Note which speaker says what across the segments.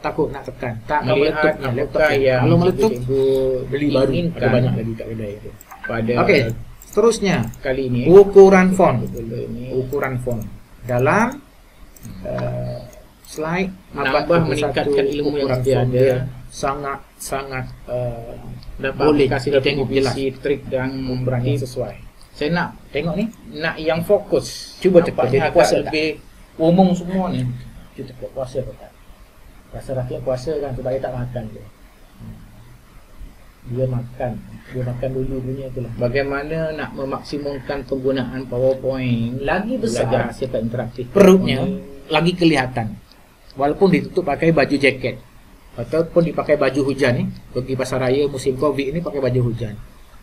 Speaker 1: takut nak tekan. Tak
Speaker 2: melihat
Speaker 1: meletup laptop.
Speaker 2: apakah yang
Speaker 1: Kalau meletup
Speaker 2: cikgu
Speaker 1: beli baru.
Speaker 2: inginkan
Speaker 1: Ada banyak lagi kat kedai itu.
Speaker 2: pada
Speaker 1: Okey, seterusnya
Speaker 2: kali ini.
Speaker 1: ukuran font.
Speaker 2: Ini
Speaker 1: Ukuran font dalam slide
Speaker 2: menambah meningkatkan ilmu yang sudah ada,
Speaker 1: sangat
Speaker 2: dapat
Speaker 1: boleh
Speaker 2: kasih
Speaker 1: tengok jelas
Speaker 2: trik dan
Speaker 1: ukuran yang
Speaker 2: tip.
Speaker 1: sesuai.
Speaker 2: Saya nak
Speaker 1: Tengok ni,
Speaker 2: nak yang fokus.
Speaker 1: Cuba teka,
Speaker 2: Nampaknya
Speaker 1: dia puasa
Speaker 2: agak lebih umum semua ni.
Speaker 1: kita puasa ke tak? Rasa rakyat puasa kan sebab dia tak makan dia. Dia makan dulu punya itulah.
Speaker 2: Bagaimana nak memaksimumkan penggunaan PowerPoint
Speaker 1: Lagi
Speaker 2: belajar
Speaker 1: besar
Speaker 2: hasil interaktif
Speaker 1: perutnya lagi kelihatan. Walaupun ditutup pakai baju jaket ataupun dipakai baju hujan ni, pergi pasar raya musim Covid ni pakai baju hujan.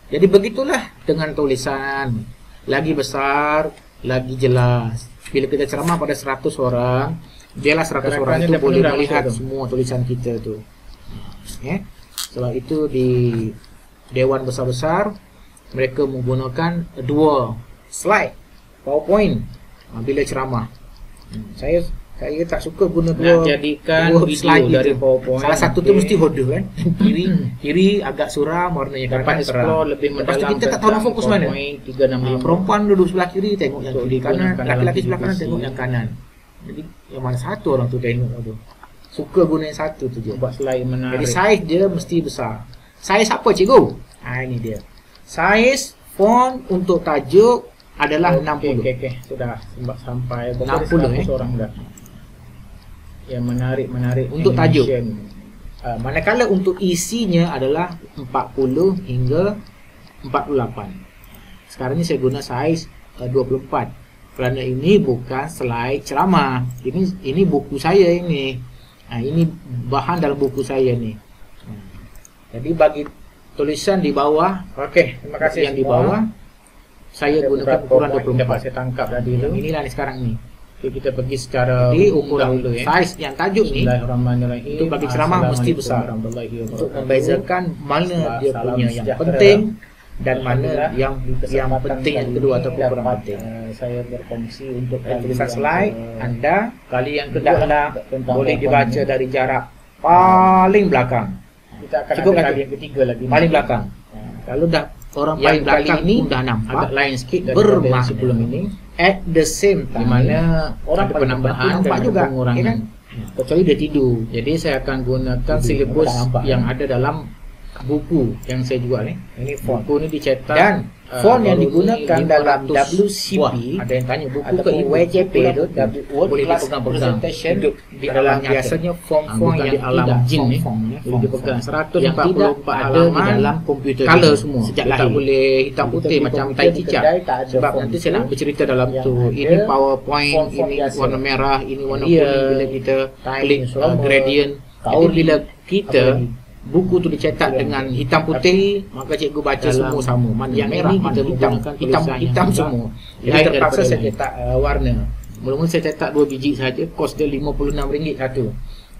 Speaker 1: Jadi begitulah dengan tulisan, lagi besar, lagi jelas. Bila kita ceramah pada 100 orang, biarlah 100 orang itu boleh melihat semua tulisan kita tu. Sebab itu di Dewan Besar-Besar mereka menggunakan 2 slide PowerPoint bila ceramah. Saya tak suka guna
Speaker 2: nak jadikan
Speaker 1: dua
Speaker 2: video
Speaker 1: slide
Speaker 2: dari
Speaker 1: gitu.
Speaker 2: PowerPoint.
Speaker 1: Salah satu tu mesti hodoh kan. Kiri agak suram, warnanya
Speaker 2: dapat explore lebih
Speaker 1: Lepas tu
Speaker 2: mendalam.
Speaker 1: kita tak tahu nak fokus mana.
Speaker 2: 365.
Speaker 1: Perempuan duduk sebelah kiri tengok yang
Speaker 2: Untuk
Speaker 1: kiri kanan,
Speaker 2: digunakan
Speaker 1: laki-laki
Speaker 2: dalam
Speaker 1: sebelah kanan
Speaker 2: PPT.
Speaker 1: tengok yang kanan. Jadi yang mana satu orang tu tengok tu. Suka guna yang satu tu je.
Speaker 2: Buat slide menarik.
Speaker 1: Jadi saiz dia mesti besar. Saiz apa cikgu? Ini dia. Saiz font untuk tajuk adalah 60.
Speaker 2: Okey. Sudah sampai
Speaker 1: 60,
Speaker 2: 100 orang dah. Yang menarik
Speaker 1: Untuk tajuk.
Speaker 2: animation.
Speaker 1: Manakala untuk isinya adalah 40 hingga 48. Sekarang ni saya guna saiz 24. Kerana ini bukan slide ceramah. Ini buku saya ini. Ini bahan dalam buku saya ni. Jadi bagi tulisan di bawah,
Speaker 2: Okey, terima kasih
Speaker 1: yang di bawah saya gunakan ukuran
Speaker 2: dapat
Speaker 1: 24.
Speaker 2: saya tangkap tadi tu.
Speaker 1: Inilah ni sekarang ni.
Speaker 2: Okey, kita pergi secara
Speaker 1: Jadi ukuran
Speaker 2: dahulu
Speaker 1: saiz yang tajuk ni
Speaker 2: Bismillahirrahmanirrahim.
Speaker 1: itu bagi ceramah mesti besar.
Speaker 2: Assalamualaikum warahmatullahi
Speaker 1: untuk
Speaker 2: wabarakatuh.
Speaker 1: membezakan mana dia
Speaker 2: Salam
Speaker 1: punya yang
Speaker 2: sejahtera.
Speaker 1: penting dan mana
Speaker 2: Alhamdulillah,
Speaker 1: yang
Speaker 2: kesempatan
Speaker 1: penting yang
Speaker 2: kali
Speaker 1: kedua
Speaker 2: ini
Speaker 1: ataupun kurang
Speaker 2: dapat,
Speaker 1: penting.
Speaker 2: Saya berkongsi untuk
Speaker 1: Tulisan slide anda
Speaker 2: kali yang
Speaker 1: hendaklah
Speaker 2: tentang
Speaker 1: boleh
Speaker 2: PowerPoint
Speaker 1: dibaca
Speaker 2: ini.
Speaker 1: dari jarak paling belakang.
Speaker 2: Kita akan
Speaker 1: Cukup
Speaker 2: ada
Speaker 1: lagi.
Speaker 2: kali yang ketiga lagi.
Speaker 1: Paling belakang. Kalau dah orang
Speaker 2: Yang
Speaker 1: paling belakang
Speaker 2: kali ini
Speaker 1: pun dah nampak
Speaker 2: agak lain sikit daripada
Speaker 1: bermakna
Speaker 2: sebelum ini.
Speaker 1: at the same
Speaker 2: Di
Speaker 1: time
Speaker 2: mana
Speaker 1: orang
Speaker 2: ada
Speaker 1: paling
Speaker 2: penambahan
Speaker 1: belakang nampak
Speaker 2: dan
Speaker 1: juga,
Speaker 2: pengurangan.
Speaker 1: ya kan? Kecuali dia tidur.
Speaker 2: Jadi saya akan gunakan
Speaker 1: Tidur,
Speaker 2: silibus
Speaker 1: tak nampak,
Speaker 2: yang ada dalam buku yang saya jual ni.
Speaker 1: Ini font.
Speaker 2: Buku ni dicetak
Speaker 1: Dan font yang
Speaker 2: baru
Speaker 1: digunakan
Speaker 2: ni
Speaker 1: dalam
Speaker 2: 500
Speaker 1: WCP
Speaker 2: buah. Ada yang tanya buku ke
Speaker 1: ataupun
Speaker 2: e-book?
Speaker 1: WCP tu
Speaker 2: Word
Speaker 1: boleh
Speaker 2: class
Speaker 1: dipegang-pegang.
Speaker 2: presentation
Speaker 1: Hidup di
Speaker 2: adalah
Speaker 1: alam nyata.
Speaker 2: biasanya form-form
Speaker 1: Bukan
Speaker 2: yang
Speaker 1: di alam
Speaker 2: tidak
Speaker 1: jin ni.
Speaker 2: boleh dipegang.
Speaker 1: Yang tidak
Speaker 2: 144
Speaker 1: ada di
Speaker 2: halaman
Speaker 1: dalam komputer
Speaker 2: color
Speaker 1: kita.
Speaker 2: semua.
Speaker 1: Sejak
Speaker 2: Dia tak
Speaker 1: lahir.
Speaker 2: boleh hitam putih macam tai cicak. Sebab nanti saya nak bercerita dalam
Speaker 1: Yang
Speaker 2: tu.
Speaker 1: ada
Speaker 2: Ini PowerPoint,
Speaker 1: form-form
Speaker 2: ini
Speaker 1: biasa.
Speaker 2: warna merah, ini warna
Speaker 1: Dia
Speaker 2: kuning bila kita
Speaker 1: time
Speaker 2: klik
Speaker 1: selama
Speaker 2: gradient. Jadi
Speaker 1: kauli,
Speaker 2: bila
Speaker 1: apa
Speaker 2: kita
Speaker 1: lagi?
Speaker 2: buku tu dicetak dengan hitam putih, maka cikgu baca
Speaker 1: Dalam
Speaker 2: semua sama. Mana
Speaker 1: yang
Speaker 2: merah,
Speaker 1: ini
Speaker 2: mana
Speaker 1: kita
Speaker 2: hitam,
Speaker 1: menggunakan
Speaker 2: hitam
Speaker 1: tulisan
Speaker 2: hitam
Speaker 1: yang
Speaker 2: semua.
Speaker 1: Jadi
Speaker 2: Lain
Speaker 1: terpaksa
Speaker 2: daripada
Speaker 1: saya
Speaker 2: lain.
Speaker 1: cetak warna.
Speaker 2: Mula-mula saya cetak 2 biji saja, kos dia RM56 satu.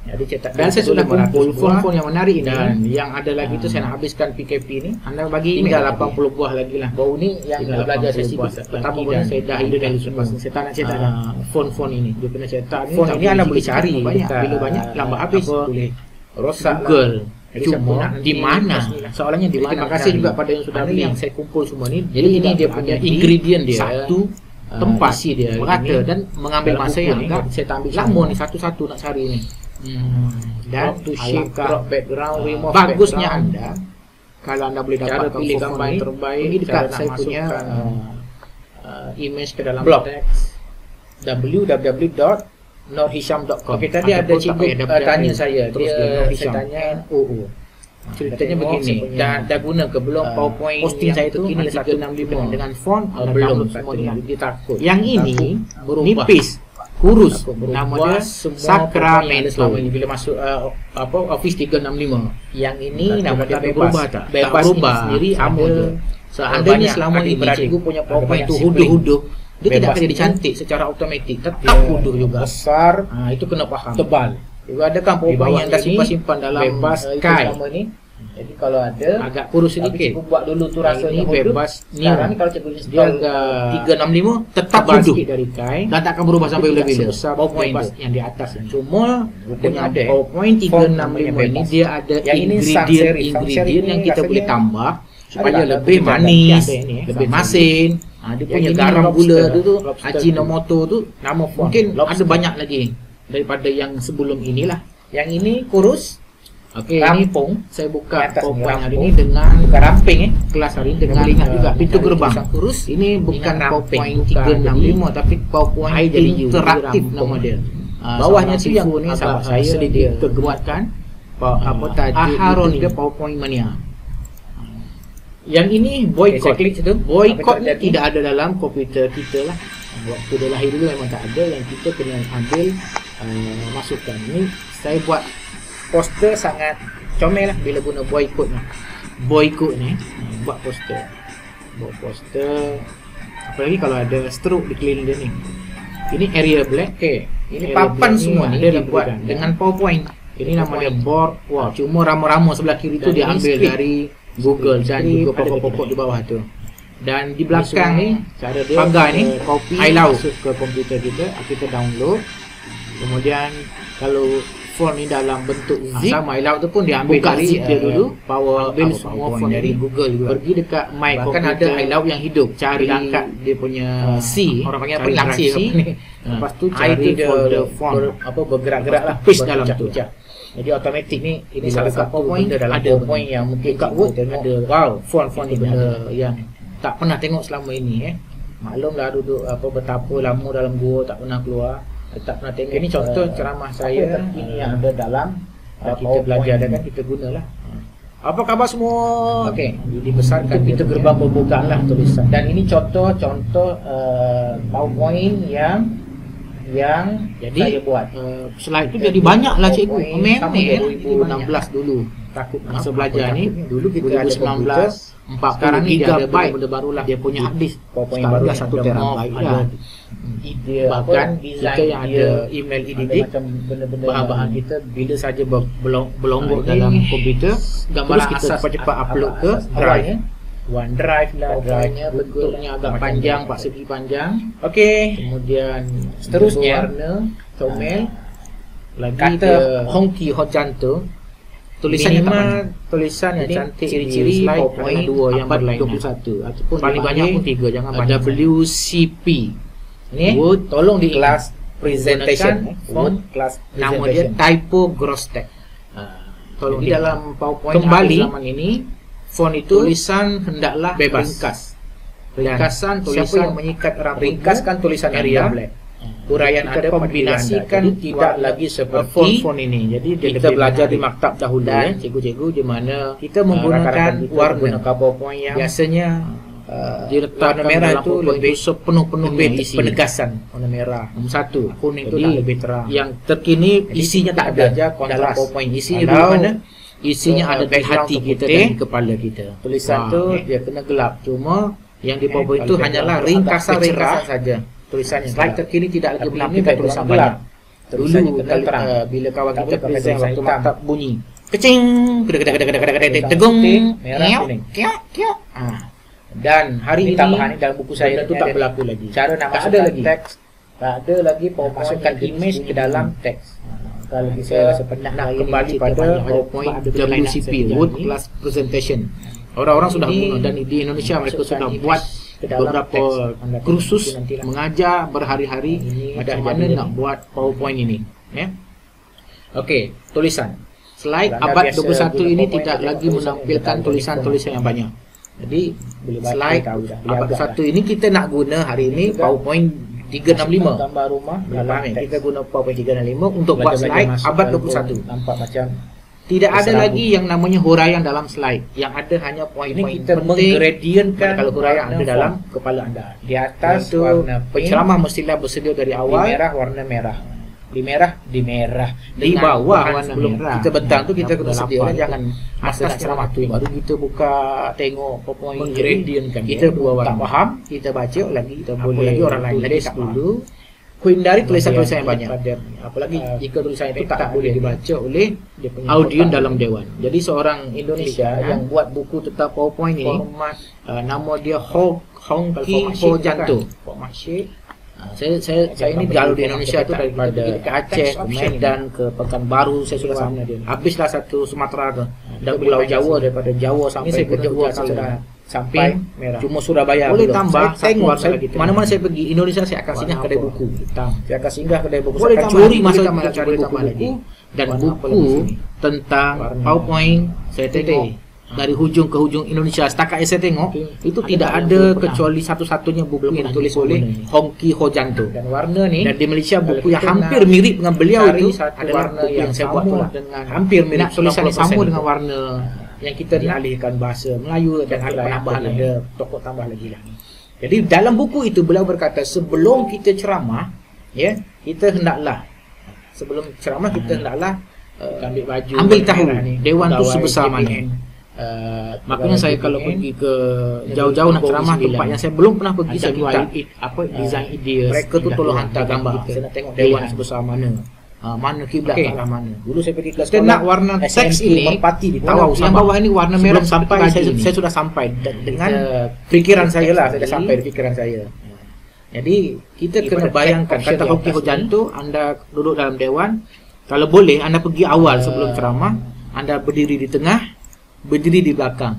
Speaker 1: Jadi cetak
Speaker 2: Dan saya sudah
Speaker 1: 500
Speaker 2: kumpul
Speaker 1: buah.
Speaker 2: font-font yang menarik ini.
Speaker 1: Dan
Speaker 2: yang ada lagi tu saya nak habiskan PKP ni.
Speaker 1: Anda bagi
Speaker 2: Tinggal
Speaker 1: email
Speaker 2: 80 buah lagi lah.
Speaker 1: Bau ni yang
Speaker 2: Tinggal
Speaker 1: belajar
Speaker 2: 80
Speaker 1: sesi
Speaker 2: buah.
Speaker 1: pertama
Speaker 2: Lagi
Speaker 1: pun
Speaker 2: dan
Speaker 1: saya dah
Speaker 2: ada
Speaker 1: hidup
Speaker 2: dah
Speaker 1: lepas
Speaker 2: lepas.
Speaker 1: saya tak nak cetak dah.
Speaker 2: Font-font ini dia kena cetak ni.
Speaker 1: Font
Speaker 2: tak
Speaker 1: ini anda
Speaker 2: boleh
Speaker 1: boleh cari
Speaker 2: banyak.
Speaker 1: dekat,
Speaker 2: Bila banyak lambat habis.
Speaker 1: apa,
Speaker 2: Boleh
Speaker 1: rosak
Speaker 2: Google.
Speaker 1: Jadi
Speaker 2: Cuma
Speaker 1: siapa nak
Speaker 2: di mana?
Speaker 1: nanti-
Speaker 2: Soalannya di
Speaker 1: Jadi
Speaker 2: mana?
Speaker 1: terima
Speaker 2: Terima kasih
Speaker 1: kasih
Speaker 2: juga pada yang sudah
Speaker 1: Mana
Speaker 2: beli.
Speaker 1: yang saya kumpul semua ni.
Speaker 2: Jadi ini dia punya ingredient dia.
Speaker 1: Satu
Speaker 2: tempat
Speaker 1: isi dia
Speaker 2: merata
Speaker 1: ini
Speaker 2: dan mengambil
Speaker 1: dalam
Speaker 2: masa
Speaker 1: buku
Speaker 2: yang
Speaker 1: ni,
Speaker 2: agak
Speaker 1: saya tak ambil
Speaker 2: lama
Speaker 1: semua.
Speaker 2: ni satu-satu nak cari ni.
Speaker 1: Dan
Speaker 2: Crop to shape,
Speaker 1: alangkah
Speaker 2: crop background, remove
Speaker 1: bagusnya
Speaker 2: background.
Speaker 1: anda kalau anda boleh
Speaker 2: Cara
Speaker 1: dapatkan
Speaker 2: pilih
Speaker 1: font
Speaker 2: gambar
Speaker 1: ini,
Speaker 2: yang terbaik,
Speaker 1: pergi dekat
Speaker 2: cara nak
Speaker 1: saya punya
Speaker 2: masukkan image ke dalam
Speaker 1: blog.
Speaker 2: teks www.nurhisham.com. Okey, tadi ada
Speaker 1: Ataupun
Speaker 2: cikgu
Speaker 1: tak payah
Speaker 2: tanya
Speaker 1: www.
Speaker 2: saya,
Speaker 1: Terus dia
Speaker 2: dia
Speaker 1: Nurhisham.
Speaker 2: saya tanya
Speaker 1: NOO.
Speaker 2: ceritanya
Speaker 1: Tengok
Speaker 2: begini,
Speaker 1: saya punya,
Speaker 2: dah guna ke belum PowerPoint
Speaker 1: posting
Speaker 2: yang
Speaker 1: saya tu
Speaker 2: terkini
Speaker 1: ada
Speaker 2: 365
Speaker 1: dengan font anda
Speaker 2: belum
Speaker 1: download semua
Speaker 2: katanya.
Speaker 1: dengan
Speaker 2: Dia takut.
Speaker 1: yang ini
Speaker 2: Takut berubah.
Speaker 1: nipis kurus
Speaker 2: Takut berubah
Speaker 1: nama dia
Speaker 2: semua
Speaker 1: Sacramento.
Speaker 2: PowerPoint yang ada selama ini bila masuk Office 365.
Speaker 1: yang ini
Speaker 2: Tak,
Speaker 1: nama dia
Speaker 2: tak
Speaker 1: bebas
Speaker 2: berubah tak?
Speaker 1: bebas
Speaker 2: Tak berubah.
Speaker 1: ini sendiri
Speaker 2: Sama
Speaker 1: ada
Speaker 2: je.
Speaker 1: seandainya
Speaker 2: Banyak
Speaker 1: selama ini
Speaker 2: adik-beradik
Speaker 1: cikgu punya
Speaker 2: ada
Speaker 1: PowerPoint
Speaker 2: banyak
Speaker 1: tu
Speaker 2: sibling.
Speaker 1: huduh-huduh dia
Speaker 2: Bebas
Speaker 1: tidak akan jadi
Speaker 2: itu
Speaker 1: cantik secara automatik tetap
Speaker 2: Dia
Speaker 1: huduh juga
Speaker 2: besar, itu kena faham.
Speaker 1: tebal
Speaker 2: Juga ada kan
Speaker 1: Di bawah
Speaker 2: PowerPoint yang dah
Speaker 1: ini,
Speaker 2: simpan-simpan dalam
Speaker 1: bebas
Speaker 2: itu
Speaker 1: Sky.
Speaker 2: sama ni. Jadi kalau ada
Speaker 1: agak kurus
Speaker 2: tapi
Speaker 1: sedikit.
Speaker 2: cikgu buat dulu tu rasanya
Speaker 1: ini bebas
Speaker 2: sekarang ni kalau cikgu
Speaker 1: dia
Speaker 2: install
Speaker 1: agak
Speaker 2: 365
Speaker 1: tetap
Speaker 2: tebal
Speaker 1: duduk
Speaker 2: sikit dari kain
Speaker 1: dan tak akan berubah sampai
Speaker 2: Tidak
Speaker 1: bila-bila.
Speaker 2: sebesar PowerPoint
Speaker 1: Bebas
Speaker 2: tu.
Speaker 1: yang di atas ini.
Speaker 2: Cuma
Speaker 1: Dengan
Speaker 2: ada
Speaker 1: PowerPoint
Speaker 2: Font
Speaker 1: 365 ini
Speaker 2: bebas.
Speaker 1: dia ada
Speaker 2: Yang ini sans serif. Sans serif
Speaker 1: ingredient
Speaker 2: ni
Speaker 1: yang kita
Speaker 2: rasanya
Speaker 1: boleh tambah supaya
Speaker 2: ada
Speaker 1: lebih
Speaker 2: ada
Speaker 1: manis,
Speaker 2: ada ini,
Speaker 1: lebih
Speaker 2: sans
Speaker 1: masin. Dia
Speaker 2: Yang
Speaker 1: punya
Speaker 2: ini
Speaker 1: garam
Speaker 2: lobster.
Speaker 1: gula tu
Speaker 2: Lobster
Speaker 1: Ajinomoto tu
Speaker 2: nama font
Speaker 1: mungkin ada
Speaker 2: lobster.
Speaker 1: banyak lagi daripada yang sebelum inilah.
Speaker 2: Yang ini kurus
Speaker 1: Okey, ini
Speaker 2: rampung
Speaker 1: saya
Speaker 2: Di
Speaker 1: buka
Speaker 2: atas ni,
Speaker 1: PowerPoint hari
Speaker 2: rampung.
Speaker 1: ini dengan
Speaker 2: bukan ramping
Speaker 1: kelas hari ini dengan
Speaker 2: Ingat juga,
Speaker 1: pintu
Speaker 2: cari
Speaker 1: gerbang
Speaker 2: tulisan kurus.
Speaker 1: ini bukan
Speaker 2: Ingat ramping,
Speaker 1: PowerPoint
Speaker 2: bukan.
Speaker 1: 365 tapi PowerPoint
Speaker 2: I jadi U,
Speaker 1: interaktif
Speaker 2: jadi
Speaker 1: nama
Speaker 2: rampung.
Speaker 1: dia.
Speaker 2: Bawahnya
Speaker 1: Seorang
Speaker 2: tu yang
Speaker 1: siswa ni
Speaker 2: agak,
Speaker 1: sahabat saya
Speaker 2: sedikit
Speaker 1: dia
Speaker 2: kegemuatkan.
Speaker 1: apa tajuk
Speaker 2: Aharoni.
Speaker 1: dia PowerPoint mania.
Speaker 2: Yang ini boycott.
Speaker 1: Saya klik situ.
Speaker 2: Boycott
Speaker 1: Apa
Speaker 2: ni
Speaker 1: terjadi?
Speaker 2: tidak ada dalam komputer kita lah. Waktu dia lahir dulu memang tak ada, yang kita kena ambil masukkan. Ini saya buat poster sangat comel lah bila guna boycott ni. Boycott ni buat poster. Buat poster. Apalagi kalau ada stroke di keliling dia ni. Ini area black.
Speaker 1: Okey, ini
Speaker 2: Area
Speaker 1: papan
Speaker 2: black
Speaker 1: semua ni
Speaker 2: dia
Speaker 1: dia dibuat
Speaker 2: diberikan,
Speaker 1: dengan PowerPoint.
Speaker 2: Ini nama dia board wall.
Speaker 1: Cuma rama-rama sebelah kiri tu
Speaker 2: Dan
Speaker 1: dia
Speaker 2: ini
Speaker 1: ambil
Speaker 2: script.
Speaker 1: dari Google dan
Speaker 2: Script
Speaker 1: juga
Speaker 2: ada
Speaker 1: pokok-pokok
Speaker 2: dekat
Speaker 1: di bawah tu. Dan di
Speaker 2: Ini
Speaker 1: belakang
Speaker 2: semua
Speaker 1: ni
Speaker 2: cara dia
Speaker 1: pagar ni
Speaker 2: copy
Speaker 1: highlight
Speaker 2: masuk ke komputer kita download. Kemudian kalau font ni dalam bentuk zip,
Speaker 1: sama highlight tu pun dia ambil
Speaker 2: buka
Speaker 1: dari
Speaker 2: zip dia dulu,
Speaker 1: ambil
Speaker 2: apa,
Speaker 1: semua
Speaker 2: PowerPoint
Speaker 1: font dari
Speaker 2: ini.
Speaker 1: Google juga.
Speaker 2: pergi dekat my
Speaker 1: Bahkan
Speaker 2: komputer,
Speaker 1: ada highlight yang hidup,
Speaker 2: cari
Speaker 1: angkat
Speaker 2: dia punya
Speaker 1: C,
Speaker 2: orang panggil apa,
Speaker 1: cari
Speaker 2: langsir
Speaker 1: drive C.
Speaker 2: apa ni. Lepas tu cari
Speaker 1: itu
Speaker 2: dia
Speaker 1: folder font.
Speaker 2: bergerak-gerak lah,
Speaker 1: Paste dalam tu.
Speaker 2: berpecah-pecah. Jadi automatik ni ini
Speaker 1: Bila
Speaker 2: salah
Speaker 1: buka
Speaker 2: satu
Speaker 1: PowerPoint,
Speaker 2: benda dalam
Speaker 1: ada
Speaker 2: PowerPoint yang mungkin
Speaker 1: buka
Speaker 2: cikgu
Speaker 1: Word,
Speaker 2: tengok,
Speaker 1: ada
Speaker 2: wow, font
Speaker 1: ini
Speaker 2: ni
Speaker 1: benda
Speaker 2: benda yang
Speaker 1: tak pernah tengok selama ini
Speaker 2: maklumlah duduk betapa lama dalam gua tak pernah keluar, tak pernah tengok.
Speaker 1: Ini contoh ceramah saya
Speaker 2: ini yang ada dalam kita
Speaker 1: PowerPoint
Speaker 2: belajar dan
Speaker 1: ni.
Speaker 2: kan kita gunalah. Apa khabar semua?
Speaker 1: Okey,
Speaker 2: Dibesarkan
Speaker 1: itu
Speaker 2: pintu
Speaker 1: dia
Speaker 2: gerbang pembukaan lah tulisan. Dan ini contoh-contoh PowerPoint yang
Speaker 1: Jadi
Speaker 2: saya buat.
Speaker 1: slide tu jadi banyak lah cikgu.
Speaker 2: PowerPoint sama dia
Speaker 1: Memang
Speaker 2: 2016
Speaker 1: dulu.
Speaker 2: takut
Speaker 1: Masa belajar ni
Speaker 2: dulu kita ada
Speaker 1: 2019 sekarang ni dia ada benda baru lah. Dia punya hard disk
Speaker 2: PowerPoint
Speaker 1: sekarang
Speaker 2: baru
Speaker 1: dah 1 terabyte
Speaker 2: ada
Speaker 1: dah.
Speaker 2: ide
Speaker 1: Bahkan
Speaker 2: design
Speaker 1: kita yang
Speaker 2: dia,
Speaker 1: ada email
Speaker 2: ada
Speaker 1: editing,
Speaker 2: macam benda-benda
Speaker 1: bahan-bahan
Speaker 2: yang
Speaker 1: kita bila saja berlonggok
Speaker 2: ini
Speaker 1: dalam komputer,
Speaker 2: gambaran
Speaker 1: terus kita
Speaker 2: asas
Speaker 1: cepat-cepat upload ke
Speaker 2: asas
Speaker 1: drive.
Speaker 2: awalnya. OneDrive lah,
Speaker 1: Drive-nya
Speaker 2: Google
Speaker 1: bentuknya agak
Speaker 2: macam
Speaker 1: panjang,
Speaker 2: mana.
Speaker 1: pak segi panjang.
Speaker 2: Okey,
Speaker 1: Kemudian
Speaker 2: seterusnya
Speaker 1: warna comel. Lagi
Speaker 2: kata
Speaker 1: dia
Speaker 2: Hongki Hojanto
Speaker 1: tulisannya tak
Speaker 2: minimal
Speaker 1: banyak.
Speaker 2: tulisan yang
Speaker 1: Jadi,
Speaker 2: cantik
Speaker 1: ciri-ciri
Speaker 2: di slide
Speaker 1: PowerPoint
Speaker 2: ada dua yang
Speaker 1: abad
Speaker 2: berlainan
Speaker 1: 21 ataupun
Speaker 2: paling banyak pun 3, jangan banyak.
Speaker 1: WCP.
Speaker 2: Ini
Speaker 1: Word,
Speaker 2: tolong di
Speaker 1: ink.
Speaker 2: kelas presentation,
Speaker 1: Gunakan
Speaker 2: font
Speaker 1: Word.
Speaker 2: kelas
Speaker 1: nama dia
Speaker 2: presentation.
Speaker 1: typogrostek.
Speaker 2: Tolong
Speaker 1: Jadi
Speaker 2: di
Speaker 1: dalam PowerPoint
Speaker 2: kembali
Speaker 1: akhir zaman ini
Speaker 2: font itu
Speaker 1: tulisan hendaklah
Speaker 2: bebas.
Speaker 1: ringkas.
Speaker 2: Dan
Speaker 1: Ringkasan
Speaker 2: siapa
Speaker 1: tulisan
Speaker 2: yang menyikat
Speaker 1: rambutmu,
Speaker 2: ringkaskan tulisan
Speaker 1: area,
Speaker 2: area black. Huraian
Speaker 1: kita
Speaker 2: ada
Speaker 1: kombinasikan
Speaker 2: jadi tidak lagi seperti
Speaker 1: font-font ini. Jadi dia
Speaker 2: kita
Speaker 1: lebih
Speaker 2: belajar di
Speaker 1: menarik.
Speaker 2: maktab dahulu
Speaker 1: Dan
Speaker 2: cikgu-cikgu di mana
Speaker 1: kita menggunakan
Speaker 2: rakan-rakan kita
Speaker 1: warna.
Speaker 2: menggunakan PowerPoint yang
Speaker 1: biasanya
Speaker 2: diletakkan
Speaker 1: warna merah
Speaker 2: dalam
Speaker 1: itu
Speaker 2: PowerPoint
Speaker 1: lebih
Speaker 2: itu
Speaker 1: sepenuh-penuhnya
Speaker 2: lebih
Speaker 1: isi.
Speaker 2: penegasan warna merah.
Speaker 1: Nomor 1,
Speaker 2: Kuning itu
Speaker 1: Jadi,
Speaker 2: dah lebih terang.
Speaker 1: yang terkini
Speaker 2: Jadi,
Speaker 1: isinya tak
Speaker 2: kita
Speaker 1: ada
Speaker 2: belajar
Speaker 1: dalam
Speaker 2: kontras.
Speaker 1: PowerPoint. Isinya
Speaker 2: Kalau
Speaker 1: dulu mana? Isinya ada di
Speaker 2: background
Speaker 1: hati
Speaker 2: tu
Speaker 1: kita
Speaker 2: putih,
Speaker 1: dan di kepala kita.
Speaker 2: Tulisan
Speaker 1: Wah,
Speaker 2: tu
Speaker 1: okey.
Speaker 2: dia kena gelap.
Speaker 1: Cuma yang di PowerPoint
Speaker 2: Kalau
Speaker 1: itu
Speaker 2: background
Speaker 1: hanyalah
Speaker 2: tu agak
Speaker 1: ringkasan-ringkasan
Speaker 2: cerah,
Speaker 1: saja.
Speaker 2: tulisannya
Speaker 1: Slide
Speaker 2: gelap.
Speaker 1: terkini tidak lagi
Speaker 2: Tapi ini
Speaker 1: menampilkan
Speaker 2: background
Speaker 1: tulisan
Speaker 2: gelap.
Speaker 1: banyak.
Speaker 2: Tulisannya
Speaker 1: Dulu
Speaker 2: kena terang.
Speaker 1: bila kawan
Speaker 2: Tak
Speaker 1: kita
Speaker 2: boleh pakai
Speaker 1: present
Speaker 2: tulisan
Speaker 1: waktu
Speaker 2: hitam.
Speaker 1: maktab bunyi kecing, kedek tegung,
Speaker 2: merah,
Speaker 1: kiok,
Speaker 2: kuning.
Speaker 1: kiok, kiok.
Speaker 2: Dan hari ini
Speaker 1: Ini
Speaker 2: tambahan ni dalam buku saya
Speaker 1: benda tu
Speaker 2: ni
Speaker 1: tak
Speaker 2: ada
Speaker 1: berlaku lagi.
Speaker 2: cara nak
Speaker 1: Tak
Speaker 2: masukkan
Speaker 1: ada lagi.
Speaker 2: teks, tak ada lagi PowerPoint masukkan
Speaker 1: yang
Speaker 2: image
Speaker 1: jenis
Speaker 2: ke dalam
Speaker 1: ini.
Speaker 2: teks. Kalau
Speaker 1: Kita
Speaker 2: kita rasa penat
Speaker 1: nak
Speaker 2: hari
Speaker 1: kembali
Speaker 2: ini
Speaker 1: pada
Speaker 2: banyak
Speaker 1: PowerPoint
Speaker 2: ada kelainan
Speaker 1: WCP,
Speaker 2: seperti
Speaker 1: Word
Speaker 2: ini.
Speaker 1: Class Presentation. Orang-orang sudah
Speaker 2: Ini
Speaker 1: guna dan di Indonesia mereka
Speaker 2: masukkan
Speaker 1: sudah
Speaker 2: image
Speaker 1: buat
Speaker 2: ke dalam
Speaker 1: beberapa
Speaker 2: teks. Anda
Speaker 1: kursus
Speaker 2: tengok nantilah.
Speaker 1: mengajar berhari-hari
Speaker 2: Ini
Speaker 1: macam
Speaker 2: dah
Speaker 1: mana
Speaker 2: jadi
Speaker 1: nak
Speaker 2: ni.
Speaker 1: buat PowerPoint ini. Ya.
Speaker 2: Okey, tulisan.
Speaker 1: Slide
Speaker 2: Anda
Speaker 1: abad
Speaker 2: biasa
Speaker 1: 21
Speaker 2: guna
Speaker 1: ini
Speaker 2: PowerPoint,
Speaker 1: tidak
Speaker 2: tengok
Speaker 1: lagi
Speaker 2: tulisan
Speaker 1: menampilkan
Speaker 2: yang
Speaker 1: tulisan-tulisan yang banyak. Jadi
Speaker 2: Boleh baca,
Speaker 1: slide
Speaker 2: tahu dah. Boleh
Speaker 1: abad
Speaker 2: agak
Speaker 1: 21 ini kita nak guna hari ini
Speaker 2: Itu kan
Speaker 1: PowerPoint 365.
Speaker 2: Gambar rumah
Speaker 1: Boleh
Speaker 2: dalam
Speaker 1: faham,
Speaker 2: teks.
Speaker 1: kita guna PowerPoint 365 untuk buat
Speaker 2: Belajar-belajar
Speaker 1: slide
Speaker 2: masuk
Speaker 1: abad
Speaker 2: dalam
Speaker 1: 21.
Speaker 2: nampak macam
Speaker 1: Tidak ada
Speaker 2: Berserabut.
Speaker 1: lagi yang namanya huraian dalam slide. Yang ada hanya
Speaker 2: ini
Speaker 1: poin-poin
Speaker 2: kita
Speaker 1: penting.
Speaker 2: menggradientkan
Speaker 1: Kalau huraian
Speaker 2: warna
Speaker 1: ada dalam
Speaker 2: font.
Speaker 1: kepala anda.
Speaker 2: Di atas
Speaker 1: Itu
Speaker 2: warna pink,
Speaker 1: penceramah mestilah bersedia dari
Speaker 2: di
Speaker 1: awal.
Speaker 2: merah warna merah. Di merah
Speaker 1: Di
Speaker 2: Dengan
Speaker 1: bawah
Speaker 2: bahan
Speaker 1: warna
Speaker 2: sebelum
Speaker 1: merah.
Speaker 2: kita bentang tu kita
Speaker 1: Yang
Speaker 2: kena sedia
Speaker 1: lapar.
Speaker 2: jangan masa
Speaker 1: Atas
Speaker 2: nak ceramah tu
Speaker 1: warna
Speaker 2: baru kita buka tengok PowerPoint
Speaker 1: Menggradientkan
Speaker 2: kita
Speaker 1: dua warna.
Speaker 2: tak faham kita baca lagi kita
Speaker 1: Apa
Speaker 2: boleh
Speaker 1: lagi orang lain lagi
Speaker 2: tulis
Speaker 1: tak faham.
Speaker 2: dulu
Speaker 1: hindari tulisan-tulisan yang banyak. Apalagi jika tulisan itu tak boleh dibaca oleh audiens dalam dewan. Jadi seorang Indonesia yang buat buku tentang PowerPoint ini, nama dia Hongki Hojanto. Saya ini kalau di Indonesia tu daripada ke Aceh, ke Medan, ke Pekanbaru, saya sudah sampai. Habislah satu Sumatera tu dan Pulau Jawa, daripada Jawa sampai ke Jawa sudah sampai merah. Cuma Surabaya boleh belum. Tambah saya tengok mana-mana saya pergi Indonesia, saya akan singgah kedai buku. Saya akan singgah kedai buku. Boleh curi masa kita cari buku dan buku tentang PowerPoint saya tengok dari hujung ke hujung Indonesia. Setakat saya tengok itu tidak ada kecuali satu-satunya buku yang ditulis oleh Hongki Hojanto. Dan warna ni, dan di Malaysia buku yang hampir mirip dengan beliau itu adalah buku yang saya buat pula dengan hampir mirip, tulisannya sama dengan warna yang kita dialihkan bahasa Melayu dan ada penambahan, ada tokoh tambah lagi lah. Jadi dalam buku itu beliau berkata, sebelum kita ceramah, ya, kita hendaklah sebelum ceramah kita hendaklah ambil tahu dewan tu sebesar mana. Makanya saya kalau pergi ke jauh-jauh nak ceramah tempat yang saya belum pernah pergi, saya minta design idea, mereka tu tolong hantar gambar, saya nak tengok dewan sebesar mana, mana kiblat ke arah mana. Dulu saya pergi ke sekolah, nak warna teks ini merpati di Tawau, yang bawah ini warna merah. Sampai saya sudah sampai dengan fikiran saya lah, saya dah sampai di fikiran saya. Jadi kita kena bayangkan, kata Hongki Hojanto, anda duduk dalam dewan, kalau boleh anda pergi awal sebelum ceramah, anda berdiri di tengah, berdiri di belakang,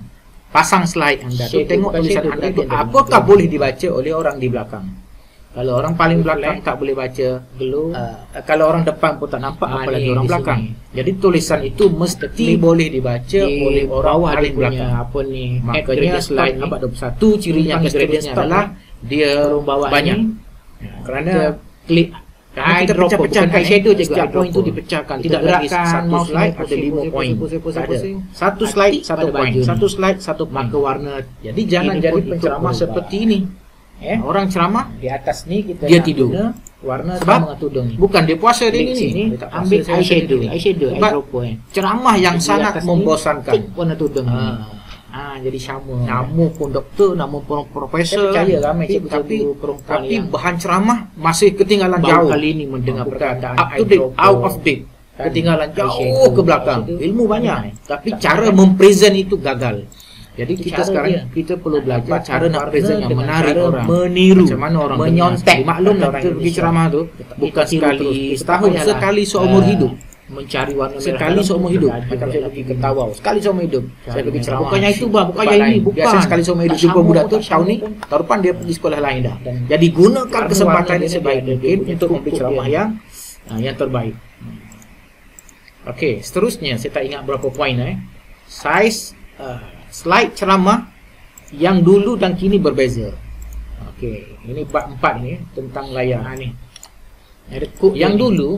Speaker 1: pasang slide anda tu, tengok tulisan anda tu apakah boleh dibaca oleh orang di belakang. Kalau orang paling belakang tak boleh baca, kalau orang depan pun tak nampak, apalagi orang belakang. Jadi tulisan itu mesti boleh dibaca oleh orang paling belakang. Apa ni, makanya slide abad 21 cirinya seterusnya adalah dia banyak, kerana klik kita pecah-pecahkan shadow je, setiap point tu dipecahkan, tidak lagi satu slide ada 5 point, satu slide satu point, satu slide satu point, maka warna. Jadi jangan jadi penceramah seperti ini. Orang ceramah di atas ni kita dia tidur warna sebab tudung ni, bukan dia puasa dia ni, ambil eyeshadow ceramah yang sangat membosankan, warna tudung ni. Jadi nama pun doktor, nama pun profesor, saya percaya ramai tapi bahan ceramah masih ketinggalan jauh. Kali ini mendengar perkataan up to date, out of date, ketinggalan jauh ke belakang. Ilmu banyak tapi cara mempresent itu gagal. Jadi kita sekarang kita perlu belajar cara nak present yang menarik orang, meniru, macam mana orang menyontek. Maklumlah kita pergi ceramah tu bukan sekali setahun, sekali seumur hidup. Mencari warna merah sekali seumur hidup. Macam saya pergi ke Tawau, sekali seumur hidup saya pergi ceramah. Bukannya itu bang, bukannya ini, bukan. Biasa sekali seumur hidup jumpa budak tu, tahun ni, tahun depan dia pergi sekolah lain dah. Jadi gunakan kesempatan ini sebaik mungkin untuk memberi ceramah yang terbaik. Okey, seterusnya saya tak ingat berapa poin size slide ceramah yang dulu dan kini berbeza. Okey, ini bab 4 ni tentang layar ni. Yang dulu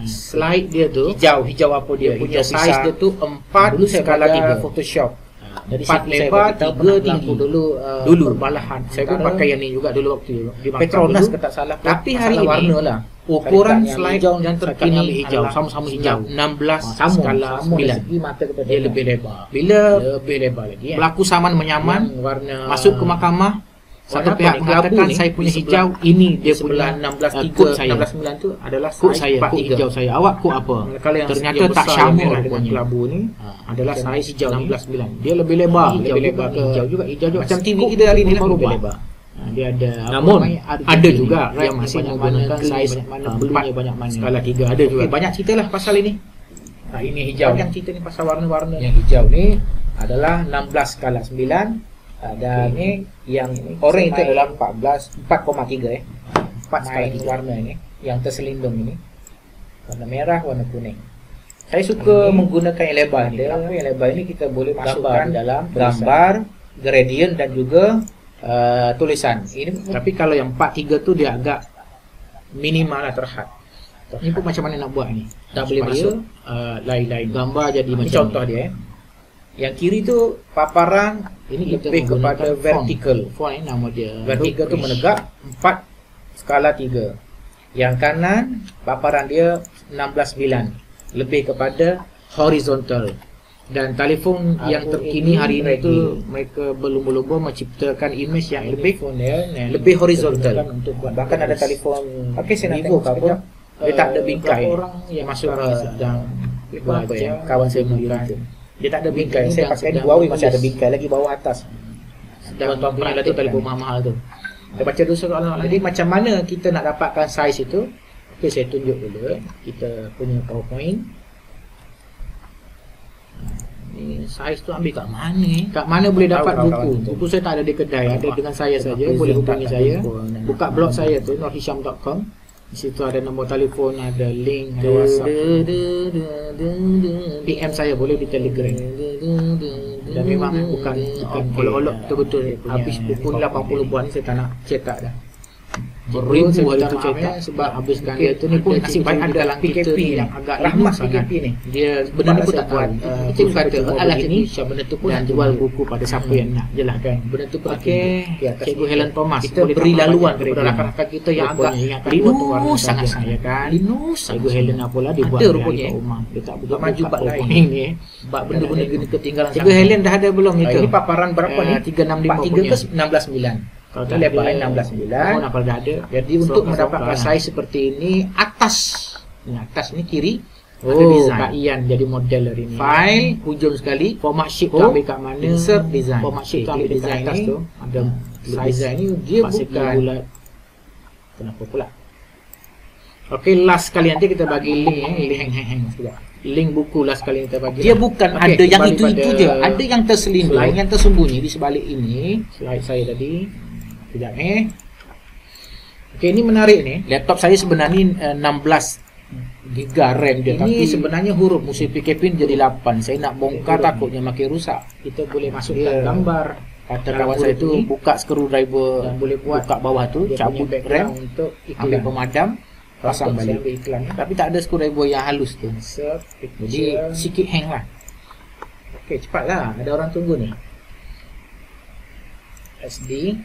Speaker 1: slide dia tu hijau apa dia punya size dia tu 4 skala 3 Photoshop. Jadi 4 lebar 3 tinggi dulu perbalahan. Saya pun pakai yang ni juga dulu waktu di Petronas ke tak salah. Tapi hari ini warna lah ukuran slide yang terkini hijau, sama-sama hijau 16 skala 9. Dia lebih lebar. Bila lebih lebar lagi berlaku saman menyaman, masuk ke mahkamah, satu pihak mengatakan saya punya hijau, ini dia punya 16.3 16.9 tu adalah kod saya, kod hijau saya. Awak kod apa? Ternyata tak sama dengan kelabu ni adalah saiz hijau 16.9. Dia lebih lebar, lebih lebar ke hijau juga, macam TV kita hari ni lebih lebar. Dia ada, namun ada juga yang masih menggunakan saiz bulunya banyak mana, skala 3 ada juga. Banyak ceritalah pasal ini. Ini hijau, yang cerita ni pasal warna-warna. Yang hijau ni adalah 16 skala 9. Dan ini yang orange itu adalah 4,3 4 skala 3 warna ini yang terselindung ini. Warna merah, warna kuning. Saya suka menggunakan yang lebar ni. Kenapa yang lebar ini kita boleh masukkan dalam gambar, gradient dan juga tulisan. Ini tapi kalau yang 4,3 tu dia agak minimal lah, terhad. Ini pun macam mana nak buat ni? Tak boleh masuk lain-lain gambar jadi macam contoh dia. Yang kiri tu paparan ini lebih kepada vertical. Font ini nama dia. Vertical tu menegak 4 skala 3. Yang kanan paparan dia 16:9, lebih kepada horizontal.
Speaker 2: Dan telefon yang
Speaker 1: Aku
Speaker 2: terkini
Speaker 1: ini
Speaker 2: hari ini
Speaker 1: ready.
Speaker 2: tu mereka berlumba-lumba menciptakan image yang lebih
Speaker 1: Telefon
Speaker 2: lebih horizontal.
Speaker 1: digunakan untuk buat, bahkan ada telefon
Speaker 2: Okey, saya nak
Speaker 1: Vivo
Speaker 2: tengok
Speaker 1: kau pun
Speaker 2: sekejap.
Speaker 1: dia tak ada bingkai.
Speaker 2: Berapa orang yang
Speaker 1: masuk
Speaker 2: sekarang sedang
Speaker 1: apa ya,
Speaker 2: belajar
Speaker 1: kawan saya beli
Speaker 2: menggunakan
Speaker 1: itu. Dia tak ada bingkai.
Speaker 2: ini
Speaker 1: Saya
Speaker 2: dan
Speaker 1: pakai
Speaker 2: sedang
Speaker 1: Huawei masih ada
Speaker 2: menulis.
Speaker 1: bingkai lagi bawah atas.
Speaker 2: sedang
Speaker 1: Tuan-tuan
Speaker 2: punya
Speaker 1: praktik
Speaker 2: tu telefon
Speaker 1: kan.
Speaker 2: mahal-mahal tu. Kita baca dulu soalan. Jadi macam mana kita nak dapatkan saiz itu? Okey, saya tunjuk dulu kita punya PowerPoint. Ni saiz tu ambil kat mana? Kat mana boleh dapat
Speaker 1: Tahu,
Speaker 2: buku?
Speaker 1: kawan.
Speaker 2: Buku saya tak ada di kedai, ada dengan saya saja. Boleh hubungi saya. Buka blog saya tu norhisham.com. Di situ ada nombor telefon, ada link, ada WhatsApp. PM saya boleh di Telegram. Dan memang bukan olok-olok betul-betul. Habis buku ni 80 buah ni saya tak nak cetak dah. Beribu hari tu cetak sebab habiskan dia tu ni pun nasib baik ada PKP yang agak
Speaker 1: rahmat
Speaker 2: sangat.
Speaker 1: PKP ni.
Speaker 2: Dia benda ni pun tak tahu. Cikgu kata alah
Speaker 1: begini,
Speaker 2: Cikgu benda tu pun dan jual buku pada siapa yang nak je lah kan. Benda tu pun Cikgu Helen Thomas
Speaker 1: kita
Speaker 2: boleh
Speaker 1: beri
Speaker 2: tambah
Speaker 1: laluan
Speaker 2: banyak
Speaker 1: kepada
Speaker 2: grading.
Speaker 1: rakan-rakan kita yang agak
Speaker 2: linus sangat saya kan.
Speaker 1: linus
Speaker 2: Cikgu Helen apalah dia buat
Speaker 1: ada
Speaker 2: dari
Speaker 1: rupanya
Speaker 2: kat rumah. Dia tak buka
Speaker 1: maju bab lain
Speaker 2: ni.
Speaker 1: bab benda-benda gini ketinggalan.
Speaker 2: Cikgu Helen dah ada belum itu?
Speaker 1: Ini paparan berapa ni?
Speaker 2: 365
Speaker 1: 43 ke 169.
Speaker 2: Kalau
Speaker 1: Ini lebar 16.9.
Speaker 2: Oh, kalau dah ada.
Speaker 1: Jadi untuk mendapatkan
Speaker 2: saiz seperti ini atas. Ini atas ni kiri.
Speaker 1: Oh,
Speaker 2: Ada design.
Speaker 1: Kak Ian jadi model hari ni.
Speaker 2: File hujung sekali.
Speaker 1: Format sheet tu
Speaker 2: Oh,
Speaker 1: ambil kat mana?
Speaker 2: insert design.
Speaker 1: Format sheet tu
Speaker 2: Okey,
Speaker 1: ambil
Speaker 2: klik
Speaker 1: dekat
Speaker 2: design
Speaker 1: atas
Speaker 2: ni.
Speaker 1: tu.
Speaker 2: Ada
Speaker 1: Size
Speaker 2: design ni dia bukan
Speaker 1: bulat. Kenapa pula?
Speaker 2: Okey, last sekali nanti kita bagi link hang sekejap. Link buku last sekali kita bagi.
Speaker 1: Dia bukan
Speaker 2: Okey,
Speaker 1: ada yang
Speaker 2: kembali
Speaker 1: itu
Speaker 2: pada
Speaker 1: je. Ada yang terselindung,
Speaker 2: slide.
Speaker 1: yang tersembunyi di sebalik ini.
Speaker 2: Slide saya tadi. Sekejap Okey, ini menarik ni. Laptop saya sebenarnya 16 giga RAM dia,
Speaker 1: Ini
Speaker 2: tapi sebenarnya huruf musim PKP ni jadi 8. Saya nak bongkar
Speaker 1: Huruf
Speaker 2: takutnya makin rusak.
Speaker 1: Kita boleh masukkan
Speaker 2: Dia
Speaker 1: gambar.
Speaker 2: Kata
Speaker 1: dalam
Speaker 2: kawan saya
Speaker 1: huruf
Speaker 2: tu
Speaker 1: ni.
Speaker 2: buka screwdriver
Speaker 1: Dan boleh buat
Speaker 2: buka bawah tu,
Speaker 1: Dia
Speaker 2: cabut
Speaker 1: punya
Speaker 2: RAM,
Speaker 1: background untuk
Speaker 2: ambil
Speaker 1: iklan.
Speaker 2: pemadam, pasang
Speaker 1: Pasang
Speaker 2: balik.
Speaker 1: ambil iklan.
Speaker 2: Tapi tak ada screwdriver yang halus tu.
Speaker 1: Insert
Speaker 2: Jadi
Speaker 1: picture.
Speaker 2: sikit hang lah.
Speaker 1: Okey, cepatlah. Ada orang tunggu ni. SD.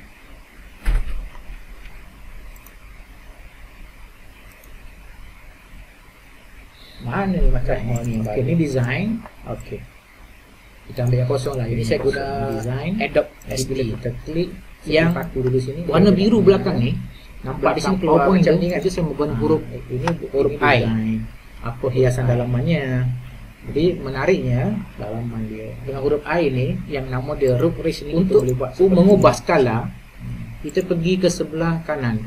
Speaker 1: Mana ni macam ni?
Speaker 2: Okey, ni design.
Speaker 1: Okey. Kita ambil yang kosong lah. Ini saya guna
Speaker 2: design.
Speaker 1: Adobe
Speaker 2: Jadi
Speaker 1: SD.
Speaker 2: bila kita klik
Speaker 1: Yang
Speaker 2: paku dulu sini,
Speaker 1: warna biru belakang ni.
Speaker 2: nampak di sini
Speaker 1: keluar
Speaker 2: PowerPoint
Speaker 1: macam
Speaker 2: tu,
Speaker 1: ni kan?
Speaker 2: itu saya menggunakan huruf
Speaker 1: Ini
Speaker 2: huruf
Speaker 1: ini
Speaker 2: I.
Speaker 1: design. Apa hiasan dalamannya?
Speaker 2: Jadi menariknya dalaman dia
Speaker 1: Dengan huruf I ni yang nama dia root race ni
Speaker 2: untuk
Speaker 1: kita boleh buat
Speaker 2: mengubah skala. Kita pergi ke sebelah kanan,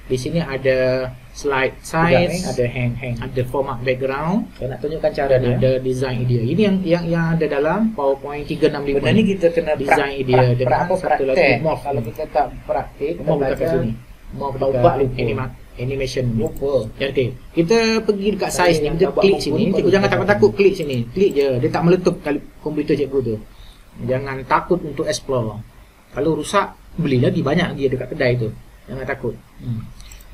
Speaker 2: di sini ada slide size,
Speaker 1: ada hang.
Speaker 2: ada format background,
Speaker 1: Saya nak tunjukkan cara
Speaker 2: dan
Speaker 1: dia.
Speaker 2: ada design idea. Ini yang ada dalam PowerPoint 365.
Speaker 1: Benda ni kita kena
Speaker 2: design idea dengan satu lagi morph.
Speaker 1: Kalau kita tak praktik, kita
Speaker 2: Morph dekat
Speaker 1: belajar
Speaker 2: sini. Morph
Speaker 1: Ubah
Speaker 2: dekat
Speaker 1: lupa.
Speaker 2: animation.
Speaker 1: lupa.
Speaker 2: Okey, kita pergi dekat
Speaker 1: Saya
Speaker 2: size ni,
Speaker 1: yang
Speaker 2: kita
Speaker 1: dah buat
Speaker 2: klik
Speaker 1: buku
Speaker 2: sini.
Speaker 1: ni,
Speaker 2: Cikgu
Speaker 1: baru
Speaker 2: jangan
Speaker 1: kita
Speaker 2: takut-takut klik sini. Klik je, dia tak meletup kali komputer cikgu tu. Jangan takut untuk explore. Kalau rusak, beli lagi banyak lagi dekat kedai tu. Jangan takut.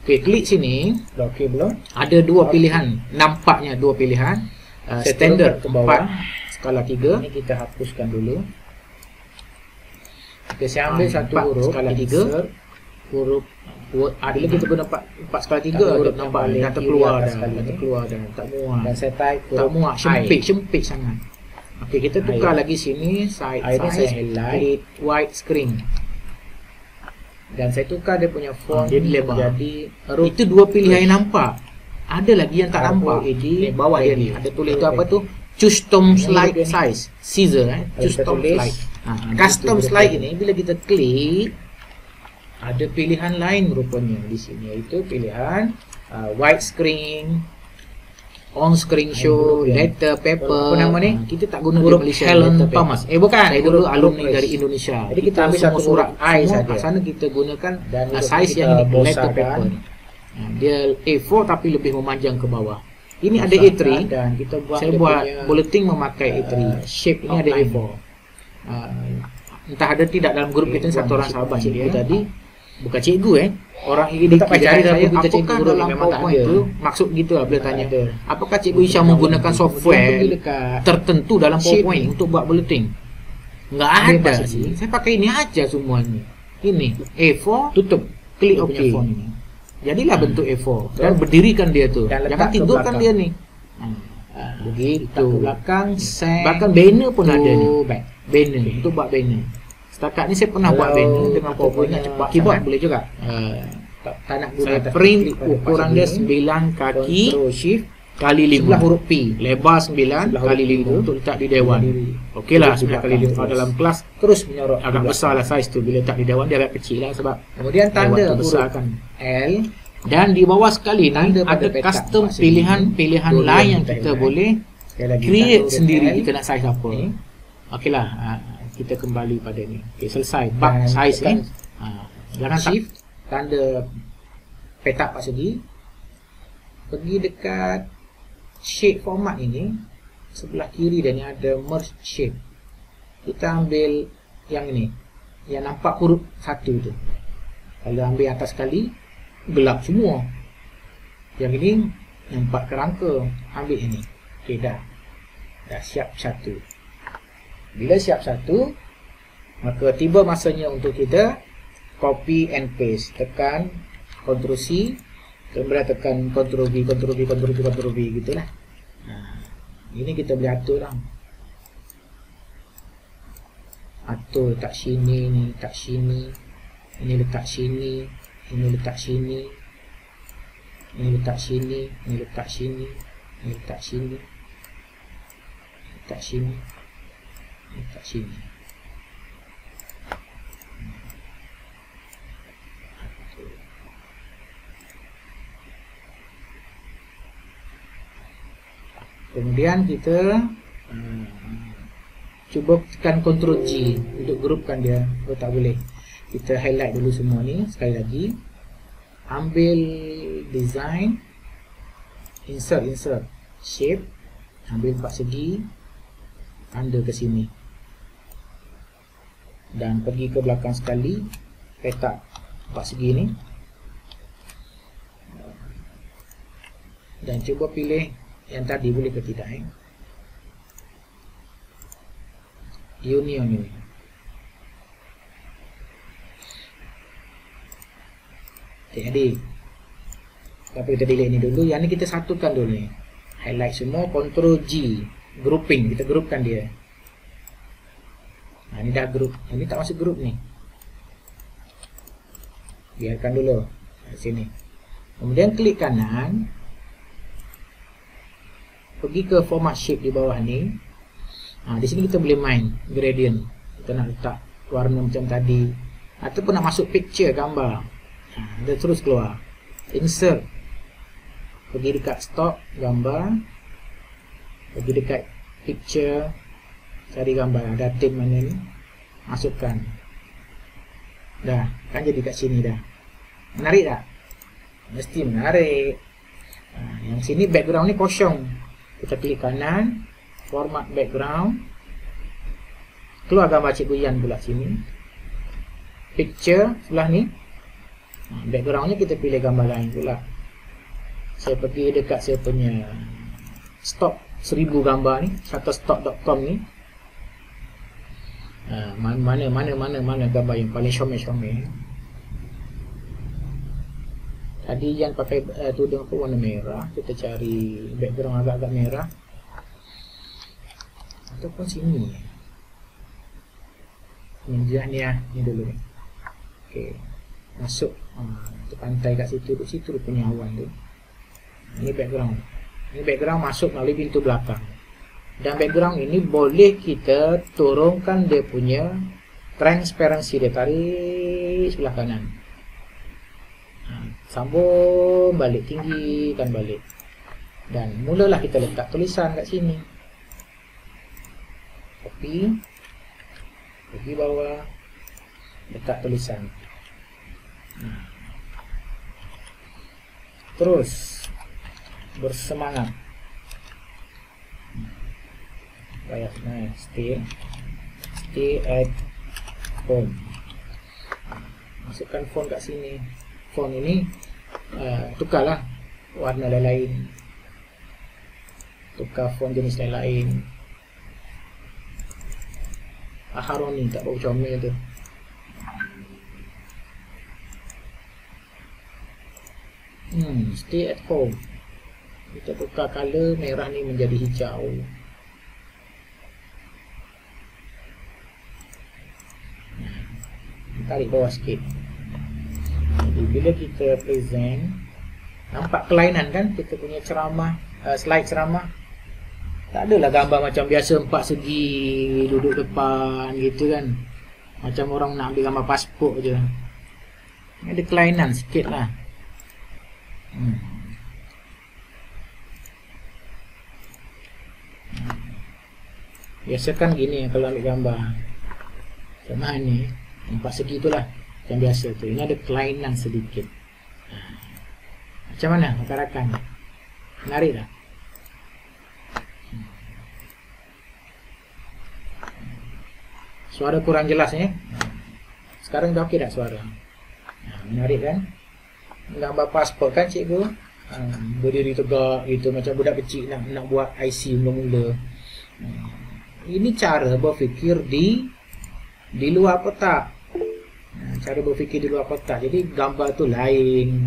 Speaker 2: Okey, klik sini.
Speaker 1: Dah okey belum?
Speaker 2: Ada dua pilihan. Nampaknya dua pilihan.
Speaker 1: Saya
Speaker 2: Standard
Speaker 1: turunkan ke bawah.
Speaker 2: 4, skala 3.
Speaker 1: Ini kita hapuskan dulu. Okey, saya ambil satu
Speaker 2: 4
Speaker 1: huruf
Speaker 2: skala 3.
Speaker 1: insert.
Speaker 2: Huruf word. Bila kita guna 4 skala 3,
Speaker 1: Tak, huruf
Speaker 2: dia
Speaker 1: yang
Speaker 2: nampak
Speaker 1: paling
Speaker 2: dah
Speaker 1: kiri
Speaker 2: terkeluar
Speaker 1: atas
Speaker 2: dah.
Speaker 1: sekali
Speaker 2: Dah
Speaker 1: ni.
Speaker 2: terkeluar dah. Tak muat.
Speaker 1: Dan saya type
Speaker 2: Tak
Speaker 1: huruf
Speaker 2: muat, sempit sangat. Okey, kita tukar
Speaker 1: I.
Speaker 2: lagi sini side
Speaker 1: I ni saya
Speaker 2: size,
Speaker 1: highlight.
Speaker 2: klik wide screen.
Speaker 1: Dan saya tukar dia punya font
Speaker 2: Dia lebar.
Speaker 1: jadi
Speaker 2: Itu dua pilihan yang nampak. Ada lagi yang tak nampak.
Speaker 1: ROAD,
Speaker 2: Di bawah dia ni
Speaker 1: ready.
Speaker 2: ada tulis tu apa tu? Custom
Speaker 1: Ini
Speaker 2: slide
Speaker 1: dia ni.
Speaker 2: size. Scissor
Speaker 1: Kalau kita
Speaker 2: custom
Speaker 1: tulis,
Speaker 2: slide.
Speaker 1: nanti
Speaker 2: Custom
Speaker 1: kita
Speaker 2: slide
Speaker 1: boleh
Speaker 2: ini bila kita klik ada pilihan lain rupanya di sini, iaitu pilihan wide screen, on screen show,
Speaker 1: huruf dia.
Speaker 2: letter paper.
Speaker 1: Apa nama ni?
Speaker 2: Kita tak guna
Speaker 1: Huruf
Speaker 2: di Malaysia,
Speaker 1: Helen
Speaker 2: letter paper.
Speaker 1: Thomas.
Speaker 2: Bukan. Saya dulu
Speaker 1: Huruf
Speaker 2: alumni
Speaker 1: Thomas.
Speaker 2: dari Indonesia.
Speaker 1: Jadi kita ambil
Speaker 2: semua
Speaker 1: satu
Speaker 2: surat
Speaker 1: huruf I
Speaker 2: semua
Speaker 1: saja.
Speaker 2: kat sana kita gunakan
Speaker 1: Dan huruf
Speaker 2: size
Speaker 1: kita
Speaker 2: yang ini letter
Speaker 1: besarkan.
Speaker 2: paper ni. Dia A4 tapi lebih memanjang ke bawah. Ini ada
Speaker 1: Besarkan
Speaker 2: A3.
Speaker 1: dan kita buat
Speaker 2: Saya
Speaker 1: dia
Speaker 2: buat
Speaker 1: punya,
Speaker 2: bulletin memakai A3. Shape ini ada
Speaker 1: outline.
Speaker 2: A4. Entah ada tidak dalam grup kita ni
Speaker 1: Buat
Speaker 2: satu orang
Speaker 1: cikgu
Speaker 2: sahabat
Speaker 1: cikgu
Speaker 2: dia
Speaker 1: ya.
Speaker 2: tadi, bukan cikgu orang ini
Speaker 1: Tak payah cari dalam komputer cikgu
Speaker 2: apakah
Speaker 1: dulu,
Speaker 2: dalam
Speaker 1: memang tak
Speaker 2: PowerPoint
Speaker 1: ada.
Speaker 2: itu maksud gitu lah bila
Speaker 1: Tak
Speaker 2: tanya
Speaker 1: ada.
Speaker 2: apakah cikgu Isha menggunakan
Speaker 1: Kemudian
Speaker 2: software
Speaker 1: pergi dekat
Speaker 2: tertentu dalam
Speaker 1: sheet
Speaker 2: PowerPoint
Speaker 1: ni.
Speaker 2: untuk buat bulletin. Enggak
Speaker 1: Ambil
Speaker 2: ada
Speaker 1: masa
Speaker 2: sih.
Speaker 1: ni.
Speaker 2: Saya pakai ini aja semuanya. Ini A4,
Speaker 1: tutup
Speaker 2: klik
Speaker 1: dia
Speaker 2: OK.
Speaker 1: punya font ini.
Speaker 2: Jadilah bentuk A4 dan berdirikan dia tu.
Speaker 1: Dan letak
Speaker 2: Jangan
Speaker 1: ke
Speaker 2: tidurkan
Speaker 1: belakang.
Speaker 2: dia ni.
Speaker 1: begitu.
Speaker 2: Tak ke belakang, send.
Speaker 1: Bahkan banner pun ada ni.
Speaker 2: Back.
Speaker 1: Banner untuk buat banner. Setakat ni saya pernah buat
Speaker 2: Kalau
Speaker 1: banner dengan
Speaker 2: kita
Speaker 1: PowerPoint
Speaker 2: punya
Speaker 1: cepat
Speaker 2: keyboard
Speaker 1: sangat.
Speaker 2: boleh juga.
Speaker 1: Tak nak guna
Speaker 2: Saya
Speaker 1: atas
Speaker 2: print
Speaker 1: klik pada
Speaker 2: ukuran
Speaker 1: part
Speaker 2: dia
Speaker 1: segini.
Speaker 2: 9 kaki
Speaker 1: Ctrl Shift
Speaker 2: kali 5.
Speaker 1: sebelah huruf P.
Speaker 2: Lebar 9
Speaker 1: Sebelah
Speaker 2: kali
Speaker 1: huruf
Speaker 2: 5 untuk letak di dewan. Okey lah, 9 kali 5. Kalau dalam kelas
Speaker 1: Terus menyorot
Speaker 2: agak besar lah saiz tu. Bila letak di dewan dia agak kecil lah sebab
Speaker 1: Kemudian tanda
Speaker 2: dewan tu besar
Speaker 1: huruf
Speaker 2: kan.
Speaker 1: L.
Speaker 2: Dan di bawah sekali ni
Speaker 1: Tanda pada
Speaker 2: ada
Speaker 1: petak
Speaker 2: custom
Speaker 1: empat segi.
Speaker 2: pilihan-pilihan
Speaker 1: Dua-dua
Speaker 2: lain yang
Speaker 1: kita
Speaker 2: kita
Speaker 1: highlight.
Speaker 2: boleh
Speaker 1: Sekali lagi,
Speaker 2: create
Speaker 1: tanda huruf
Speaker 2: sendiri
Speaker 1: L.
Speaker 2: kita nak saiz apa.
Speaker 1: Ni.
Speaker 2: Okeylah, kita kembali pada ni. Okey, selesai bab
Speaker 1: Dan
Speaker 2: saiz ni.
Speaker 1: tekan
Speaker 2: Jangan tak
Speaker 1: Shift tanda petak empat segi. Pergi dekat shape format ini, sebelah kiri dia ni ada merge shape. Kita ambil yang ini, yang nampak huruf 1 tu. Kalau ambil atas sekali, gelap semua. Yang ini nampak kerangka, ambil ini. Okey, dah siap satu. Bila siap satu, maka tiba masanya untuk kita copy and paste. Tekan Ctrl C, kemudian tekan Ctrl V, Ctrl V, Ctrl V, Ctrl V gitulah. Ini kita boleh atur lah. Atur letak sini, ni letak sini, ini letak sini, ini letak sini, ini letak sini, ini letak sini, ini letak sini, letak sini, letak sini. Kemudian kita cuba tekan Ctrl G untuk grupkan dia. Oh, tak boleh. Kita highlight dulu semua ni. Sekali lagi, ambil design, insert shape, ambil empat segi, tanda ke sini, dan pergi ke belakang sekali, petak empat segi ni, dan cuba pilih yang tadi boleh ke tidak. Union ini. Jadi tapi kita delete ni dulu. Yang ni kita satukan dulu ni. Highlight semua, Ctrl G, grouping, kita groupkan dia. Ini dah group. Ini tak masuk group ni. Biarkan dulu di sini. Kemudian klik kanan, pergi ke format shape di bawah ni. Di sini kita boleh main gradient. Kita nak letak warna macam tadi, ataupun nak masuk picture gambar. Dia terus keluar. Insert, pergi dekat stock gambar, pergi dekat picture, cari gambar. Ada theme mana ni, masukkan. Dah, kan jadi kat sini dah. Menarik tak? Mesti menarik. Yang sini background ni kosong. Kita klik kanan, format background, keluar gambar Cikgu Yan pula sini. Picture sebelah ni, backgroundnya kita pilih gambar lain pula. Saya pergi dekat saya punya stock 1000 gambar ni, shutterstock.com ni. Mana gambar yang paling comel-comel. Tadi yang pakai tudung apa warna merah, kita cari background agak-agak merah. Ataupun sini. Ni dulu ni. Okey. Masuk tu pantai kat situ, duduk situ punya awan tu. Ini background. Ini background masuk melalui pintu belakang. Dan background ini boleh kita turunkan dia punya transparansi dia, tarik sebelah kanan. Sambung balik, tinggikan balik. Dan mulalah kita letak tulisan kat sini. Copy, pergi bawah, letak tulisan. Terus bersemangat. Bayar stay at home. Masukkan font kat sini. Font ini tukarlah warna lain-lain. Tukar font jenis lain-lain. Harmoni tak bau comel tu. Stay at home. Kita tukar color merah ni menjadi hijau. Tarik bawah sikit. Jadi bila kita present, nampak kelainan kan kita punya ceramah, slide ceramah. Tak adalah gambar macam biasa 4 segi duduk depan gitu kan. Macam orang nak ambil gambar pasport je. Ada kelainan sikit lah. Biasa kan gini kalau ambil gambar. Macam ni 4 segi tu lah yang biasa tu. Ini ada kelainan sedikit. Macam mana rakan-rakan? Menarik tak? Suara kurang jelas ni. Sekarang dah okey tak suara? Menarik kan? Gambar pasport kan cikgu? Berdiri tegak gitu macam budak kecil nak buat IC mula-mula. Ini cara berfikir di luar kotak. Cara berfikir di luar kotak. Jadi gambar tu lain.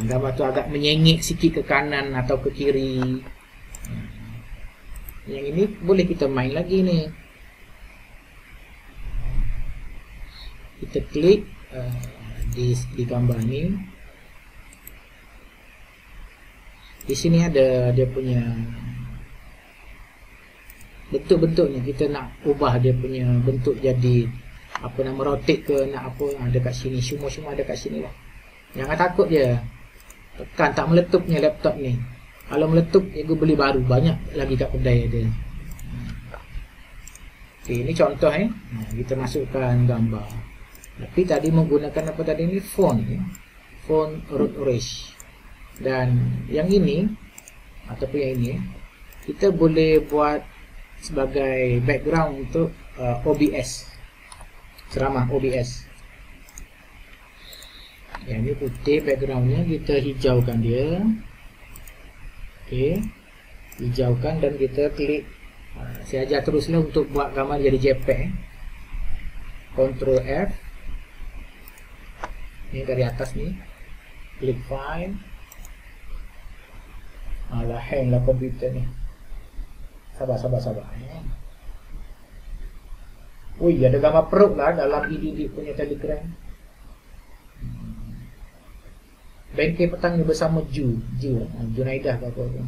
Speaker 1: Gambar tu agak menyengit sikit ke kanan atau ke kiri. Yang ini boleh kita main lagi ni. Kita klik di gambar ni. Di sini ada dia punya bentuk-bentuknya. Kita nak ubah dia punya bentuk jadi apa nama rotate ke nak apa, ada kat sini. Semua ada kat sini lah. Jangan takut je. Tekan tak meletupnya laptop ni. Kalau meletup cikgu beli baru, banyak lagi kat kedai ada. Okay, ini contoh kita masukkan gambar. Tapi tadi menggunakan apa tadi ni? Font root race. Dan yang ini ataupun yang ini kita boleh buat sebagai background untuk OBS, ceramah OBS. Yang ini putih backgroundnya, kita hijaukan dia. Okey, hijaukan dan kita klik. Saya ajar teruslah untuk buat gambar jadi JPEG. Ctrl F. Ini dari atas ni. Klik file. Alah, hang lah komputer ni. Sabar. Ui, ada gambar perut lah dalam EDD punya Telegram. Bengkel petang ni bersama Junaidah ke apa tu.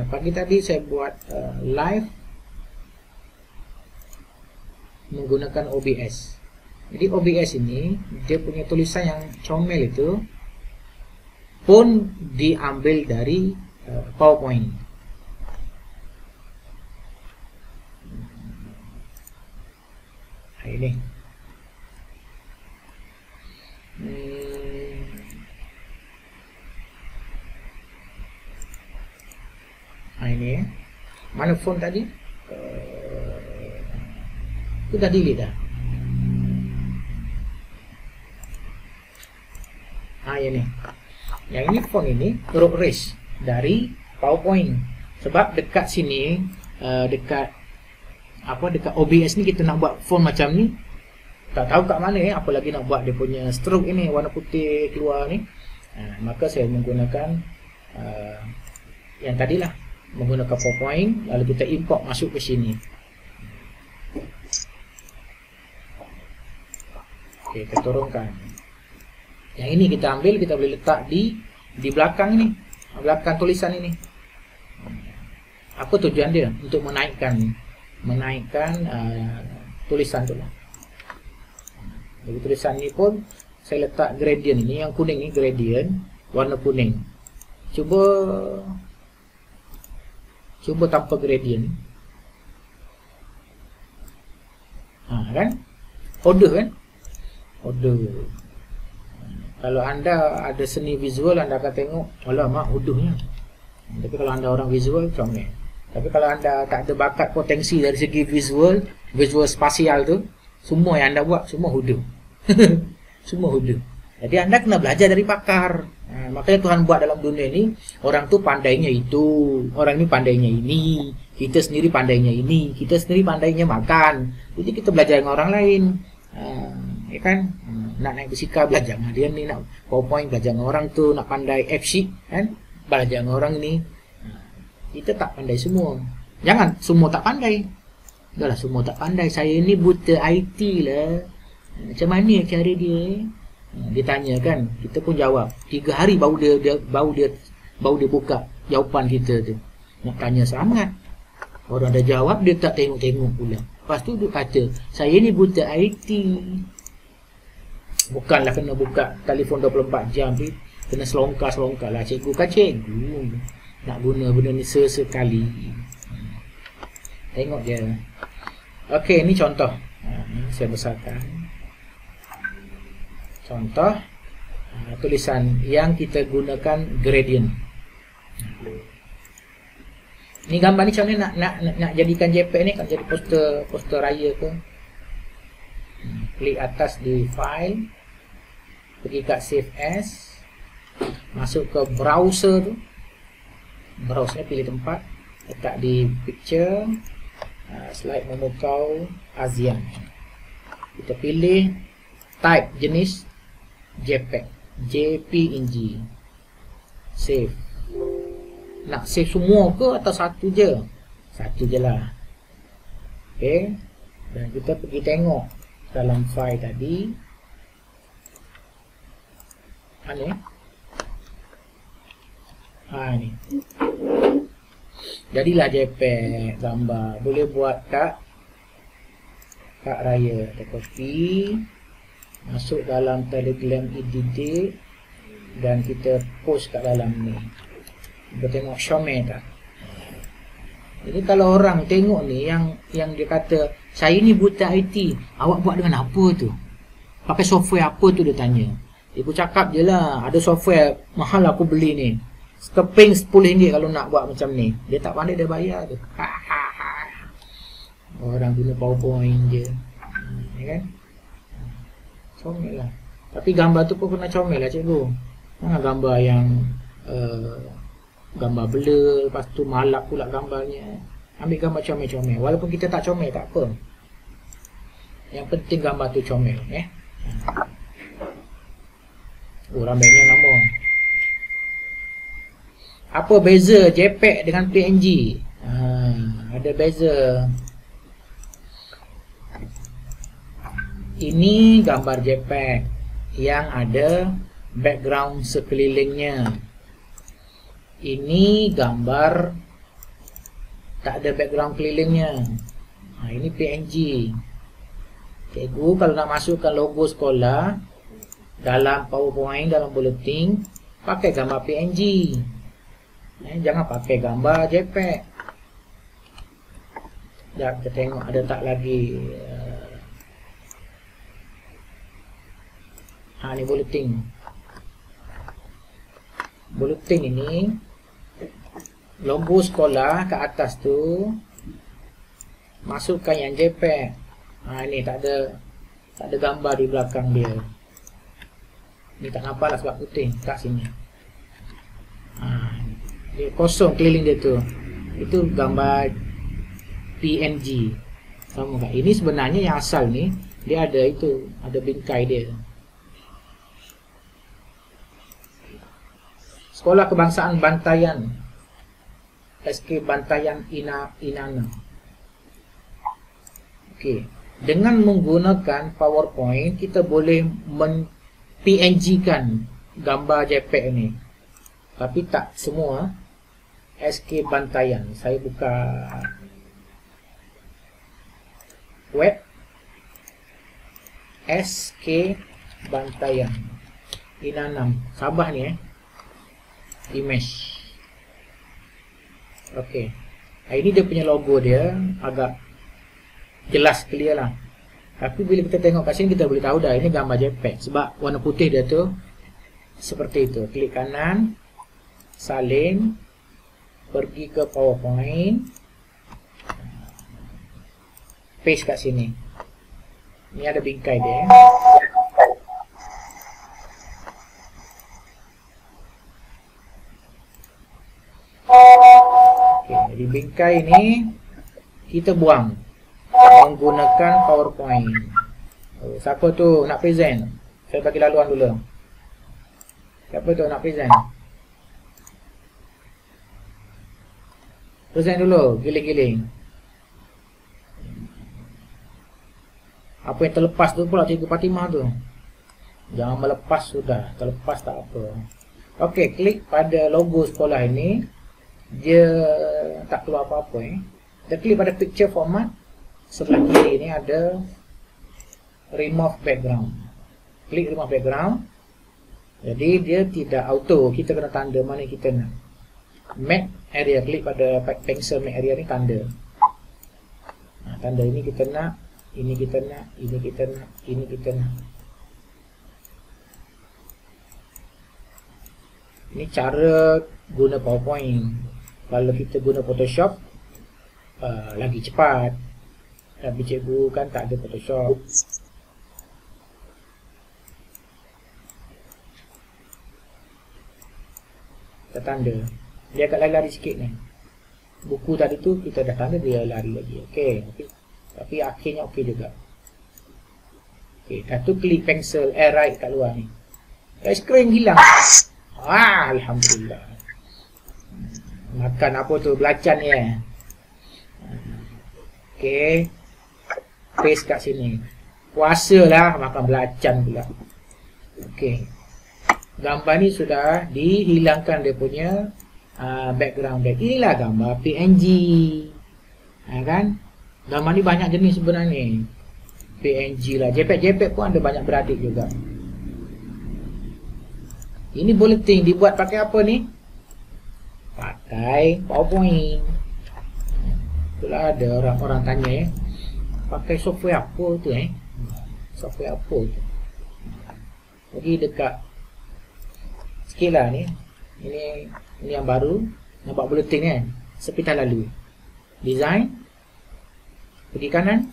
Speaker 1: Pagi tadi saya buat live menggunakan OBS. Jadi OBS ini dia punya tulisan yang comel itu pun diambil dari PowerPoint. Ini ini mana font tadi? Sudah delete dah. Ini. Yang ini font ini root race dari PowerPoint. Sebab dekat sini dekat OBS ni kita nak buat font macam ni. Tak tahu kat mana apalagi nak buat dia punya stroke ini warna putih keluar ni. Maka saya menggunakan yang tadilah, menggunakan PowerPoint, lalu kita import masuk ke sini. Okey, kita turunkan. Yang ini kita ambil, kita boleh letak di belakang ini, belakang tulisan ini. Apa tujuan dia? Untuk menaikkan tulisan tu lah. Jadi tulisan ni pun saya letak gradient ini, yang kuning ni gradient, warna kuning. Cuba tanpa gradient. Kan? Order kan? Order. Kalau anda ada seni visual, anda akan tengok, alamak ordernya. Tapi kalau anda orang visual, comel. Tapi kalau anda tak ada bakat potensi dari segi visual spasial tu, semua yang anda buat, semua order. Semua order. Jadi anda kena belajar dari pakar. Makanya Tuhan buat dalam dunia ni, orang tu pandainya itu, orang ni pandainya ini, kita sendiri pandainya ini, kita sendiri pandainya makan. Jadi kita belajar dengan orang lain. Ya kan? nak naik basikal belajar dengan dia ni, nak PowerPoint belajar dengan orang tu, nak pandai F-sheet kan, belajar dengan orang ni. Kita tak pandai semua. Jangan semua tak pandai. Dah lah semua tak pandai. Saya ni buta IT lah. Macam mana cara dia? Dia tanya kan, kita pun jawab. 3 hari baru dia buka jawapan kita tu. Nak tanya sangat. Orang dah jawab, dia tak tengok-tengok pula. Lepas tu dia kata, saya ni buta IT. Bukanlah kena buka telefon 24 jam ni, kena selongkar-selongkar lah. Cikgu kan cikgu, nak guna benda ni sesekali. Tengok je. Okey, ni contoh. Ni saya besarkan. Contoh tulisan yang kita gunakan gradient. Ni gambar ni macam mana nak jadikan JPEG ni, kan jadi poster raya ke. Klik atas di file, pergi kat save as, masuk ke browser tu, browse pilih tempat, letak di picture, slide memukau ASEAN. Kita pilih type jenis JPEG, JPEG, save. Nak save semua ke atau satu je? Satu je lah. Okay. Dan kita pergi tengok dalam file tadi. Mana? Ni. Jadilah JPEG gambar. Boleh buat kat raya. Kita copy, masuk dalam Telegram edit dan kita post kat dalam ni. Kita tengok Xiaomi tak? Jadi kalau orang tengok ni yang dia kata, saya ni buta IT, awak buat dengan apa tu? Pakai software apa tu, dia tanya. Dia pun cakap je lah, ada software mahal aku beli ni, sekeping RM10 kalau nak buat macam ni. Dia tak pandai, dia bayar tu. Orang guna PowerPoint je, ya kan? Comel lah. Tapi gambar tu pun kena comel lah cikgu. Jangan gambar yang gambar blur, lepas tu malap pula gambarnya. Ambil gambar comel-comel. Walaupun kita tak comel, tak apa. Yang penting gambar tu comel. Ramainya nama. Apa beza JPEG dengan PNG? Ada beza. Ini gambar JPEG yang ada background sekelilingnya. Ini gambar tak ada background kelilingnya. Ini PNG. Cikgu kalau nak masukkan logo sekolah dalam PowerPoint, dalam bulletin, pakai gambar PNG. Jangan pakai gambar JPEG. Sekejap kita tengok ada tak lagi. Ni bulletin. Bulletin ini logo sekolah kat atas tu, masukkan yang JPEG. Ini tak ada gambar di belakang dia. Ni tak nampak lah sebab putih kat sini. Dia kosong keliling dia tu. Itu gambar PNG. Sama tak? Ini sebenarnya yang asal ni, dia ada itu, ada bingkai dia. Sekolah Kebangsaan Bantayan, SK Bantayan Inana. Okey, dengan menggunakan PowerPoint kita boleh PNG-kan gambar JPEG ni. Tapi tak semua. SK Bantayan, saya buka web SK Bantayan Inanam, Sabah ni image. Okey. Ini dia punya logo dia agak jelas, clear lah. Tapi bila kita tengok kat sini kita boleh tahu dah ini gambar JPEG sebab warna putih dia tu seperti itu. Klik kanan, salin, pergi ke PowerPoint, paste kat sini. Ini ada bingkai dia. Jadi bingkai ini kita buang menggunakan PowerPoint. Siapa tu nak present? Saya bagi laluan dulu. Siapa tu nak present? Present dulu, giling-giling. Apa yang terlepas tu pula Cikgu Fatimah tu. Jangan melepas sudah, terlepas tak apa. Okey, klik pada logo sekolah ini. Dia tak keluar apa-apa Kita klik pada picture format. Sebelah kiri ni ada remove background. Klik remove background. Jadi dia tidak auto, kita kena tanda mana kita nak. Map area, klik pada pencil map area ni tanda. Tanda ini kita nak, ini kita nak, ini kita nak, ini kita nak. Ini cara guna PowerPoint. Kalau kita guna Photoshop lagi cepat. Tapi cikgu kan tak ada Photoshop. Kita tanda. Dia agak lari sikit ni. Buku tadi tu kita dah tanda, dia lari lagi. Okey. Tapi akhirnya okey juga. Okey, dah tu klik pencil right kat luar ni. Ice cream hilang. Alhamdulillah. Makan apa tu? Belacan ni Okey. Paste kat sini. Puasa lah makan belacan pula. Okey. Gambar ni sudah dihilangkan dia punya background. Inilah gambar PNG. Kan? Gambar ni banyak jenis sebenarnya. PNG lah. JPEG pun ada banyak beradik juga. Ini bulletin dibuat pakai apa ni? Pakai PowerPoint. Itulah ada orang-orang tanya pakai software apa tu software apa tu? Jadi dekat sikit lah ni. Ini yang baru. Nampak bulletin kan? Sepitan lalu. Design. Pergi kanan.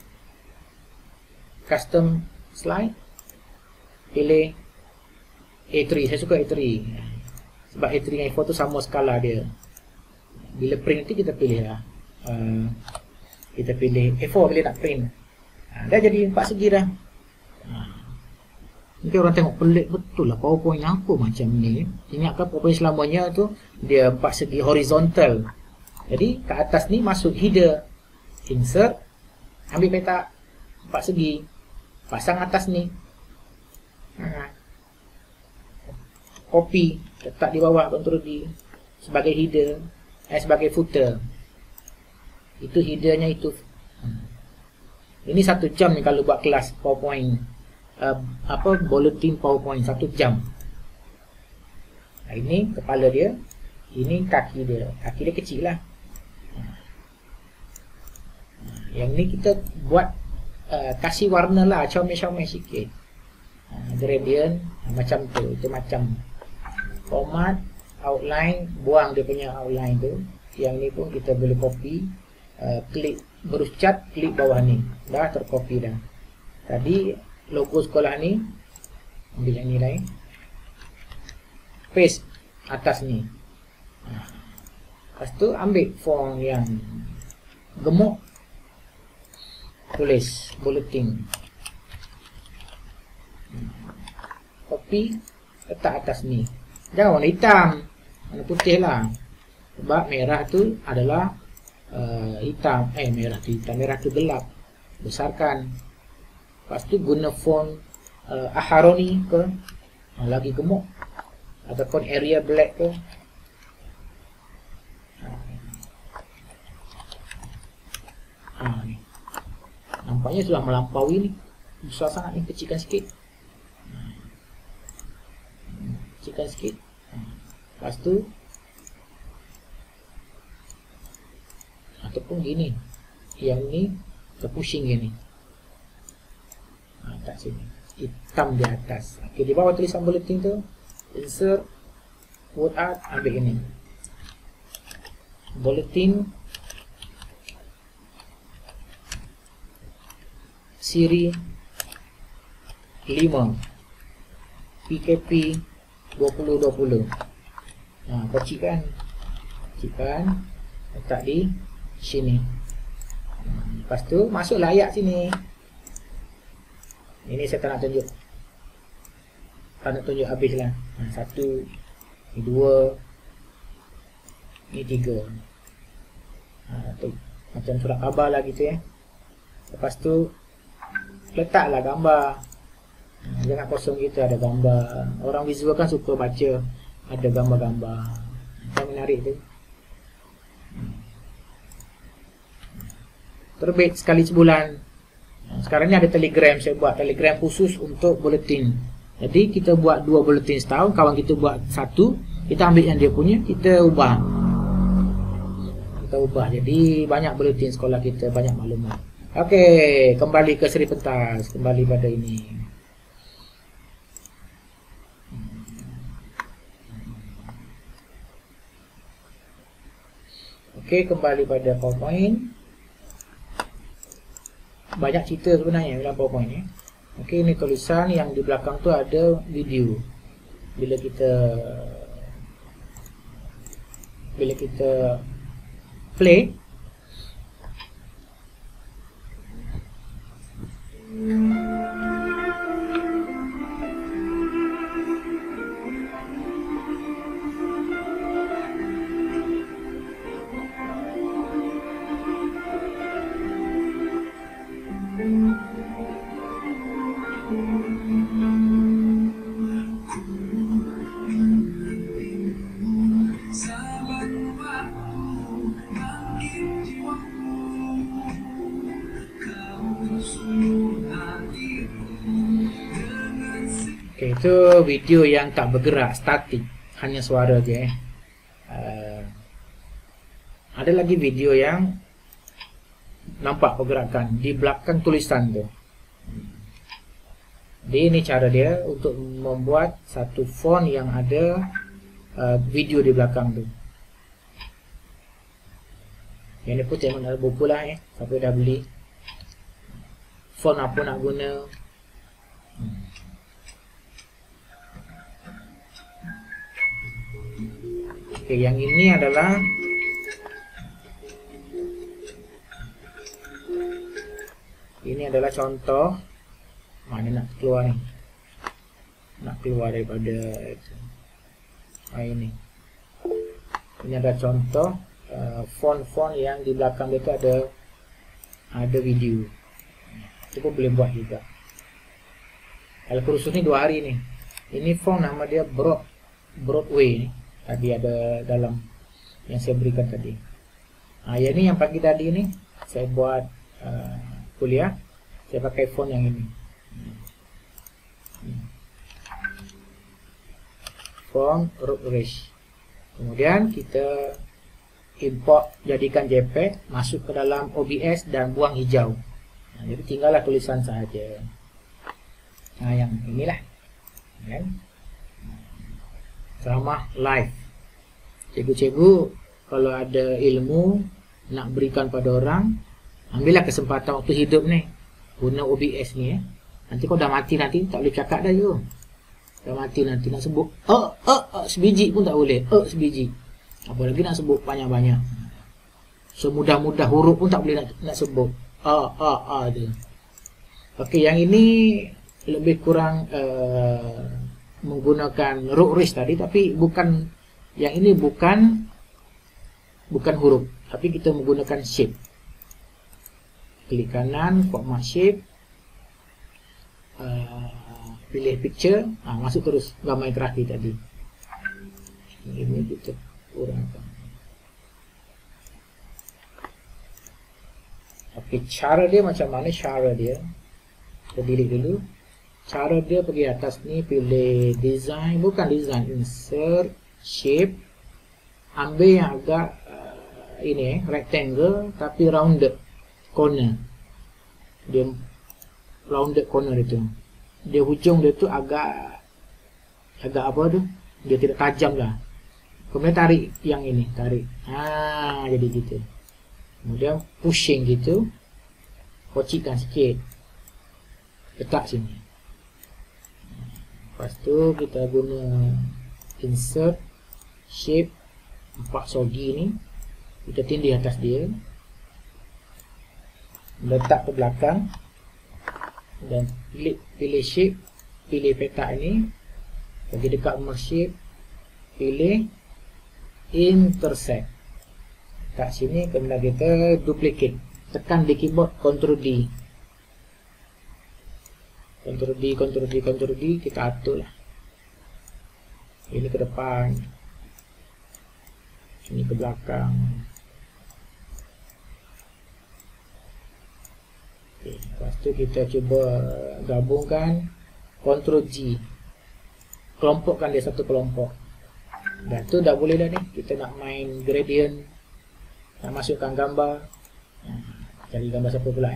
Speaker 1: Custom slide. Pilih A3. Saya suka A3. Sebab A3 dengan A4 tu sama skala dia. Bila print nanti kita pilih lah. Kita pilih A4 bila nak print. Dah jadi 4 segi dah. Nanti orang tengok pelik betul lah PowerPoint apa macam ni. Ingatkan PowerPoint selamanya tu dia 4 segi horizontal. Jadi kat atas ni masuk header. Insert. Ambil petak 4 segi. Pasang atas ni. Copy. Letak di bawah Ctrl D. Sebagai header. Sebagai footer. Itu headernya itu. Ini 1 jam ni kalau buat kelas PowerPoint. Bulletin PowerPoint 1 jam. Ini kepala dia. Ini kaki dia. Kaki dia kecil lah. Yang ni kita buat kasih warna lah. Comel-comel sikit. Gradient. Macam tu. Itu macam format. Outline. Buang dia punya outline tu. Yang ni pun kita boleh copy. Klik berus cat. Klik bawah ni. Dah tercopy dah. Tadi logo sekolah ni. Ambil yang ni lain. Paste atas ni. Lepas tu ambil font yang gemuk. Tulis bulletin. Copy. Letak atas ni. Jangan warna hitam. Warna putih lah. Sebab merah tu adalah hitam. Merah tu hitam. Merah tu gelap. Besarkan. Lepas tu guna font Aharoni ke. Lagi gemuk. Ataupun area black ke. Ni. Nampaknya sudah melampaui ni. Besar sangat ni. Kecilkan sikit. Kecilkan sikit. Lepas tu ataupun gini. Yang ni kita pushing gini. Kat sini. Hitam di atas. Okey, di bawah tulisan bulletin tu. Insert. Word art. Ambil ini. Bulletin. Siri 5. PKP 2020. Kocikkan. Kocikkan. Letak di sini. Lepas tu masuklah ayat sini. Ini saya tak nak tunjuk. tak nak tunjuk habis lah. Satu, ni dua, ni tiga. Tu macam surat khabar lah gitu ya. Lepas tu letaklah gambar. Jangan kosong gitu, ada gambar. Orang visual kan suka baca, ada gambar-gambar. Macam menarik tu. Terbit sekali sebulan. Sekarang ni ada Telegram, saya buat Telegram khusus untuk bulletin. Jadi kita buat 2 bulletin setahun, kawan kita buat 1, kita ambil yang dia punya, kita ubah. Jadi banyak bulletin sekolah kita, banyak maklumat. Okey, kembali ke Seri Pentas, kembali pada ini. Okey, kembali pada PowerPoint. Banyak cerita sebenarnya dalam PowerPoint ni. Okey, ini tulisan, yang di belakang tu ada video. Bila kita play, okay, itu video yang tak bergerak, statik, hanya suara je. Ada lagi video yang nampak pergerakan di belakang tulisan tu. Jadi ini cara dia untuk membuat satu font yang ada video di belakang tu. Yang ni pun tengok dalam buku lah ya, siapa dah beli. Font apa nak guna. Okay, yang ini adalah contoh. Mana nak keluar ni? Nak keluar daripada ini. Ini adalah contoh font-font yang di belakang dia tu ada video. Itu pun boleh buat juga. Kalau kursus ni 2 hari ni. Ini font nama dia Broadway ni. Tadi ada dalam yang saya berikan tadi. Yang ni yang pagi tadi ni saya buat kuliah. Saya pakai font yang ini. Font Routledge. Kemudian kita import, jadikan JPEG, masuk ke dalam OBS dan buang hijau. Jadi tinggallah tulisan sahaja. Yang inilah kan? Ceramah live. Cikgu-cikgu kalau ada ilmu nak berikan pada orang, ambillah kesempatan waktu hidup ni, guna OBS ni ya. Nanti kau dah mati nanti tak boleh cakap dah you. Dah mati nanti nak sebut sebiji pun tak boleh. Sebiji. Apalagi nak sebut banyak-banyak. Semudah-mudah huruf pun tak boleh nak sebut. Dia. Okey, yang ini lebih kurang menggunakan Routledge tadi, tapi bukan, yang ini bukan huruf, tapi kita menggunakan shape. Klik kanan, format shape, pilih picture, masuk terus gambar yang terakhir tadi. Ini kita kurangkan. Okey, cara dia macam mana? Cara dia, kita delete dulu. Cara dia pergi atas ni, pilih design, bukan design, insert, shape, ambil yang agak ini rectangle tapi rounded corner. Dia rounded corner itu. Dia hujung dia tu agak apa tu? Dia tidak tajam lah. Kemudian tarik yang ini, tarik. Jadi gitu. Kemudian pushing gitu. Kocikkan sikit. Letak sini. Lepas tu kita guna insert, shape, 4 sogi ni. Kita tindih atas dia. Letak ke belakang. Dan pilih shape, pilih peta ini. Pergi dekat Merge, pilih intersect. Kat sini kemudian kita duplicate, tekan di keyboard Ctrl D, Ctrl D, Ctrl D, Ctrl D, kita atur lah. Ini ke depan, ini ke belakang. Okay, lepas tu kita cuba gabungkan, Ctrl G, kelompokkan dia satu kelompok. Dan tu dah boleh dah ni. Kita nak main gradient, nak masukkan gambar. Cari gambar siapa pula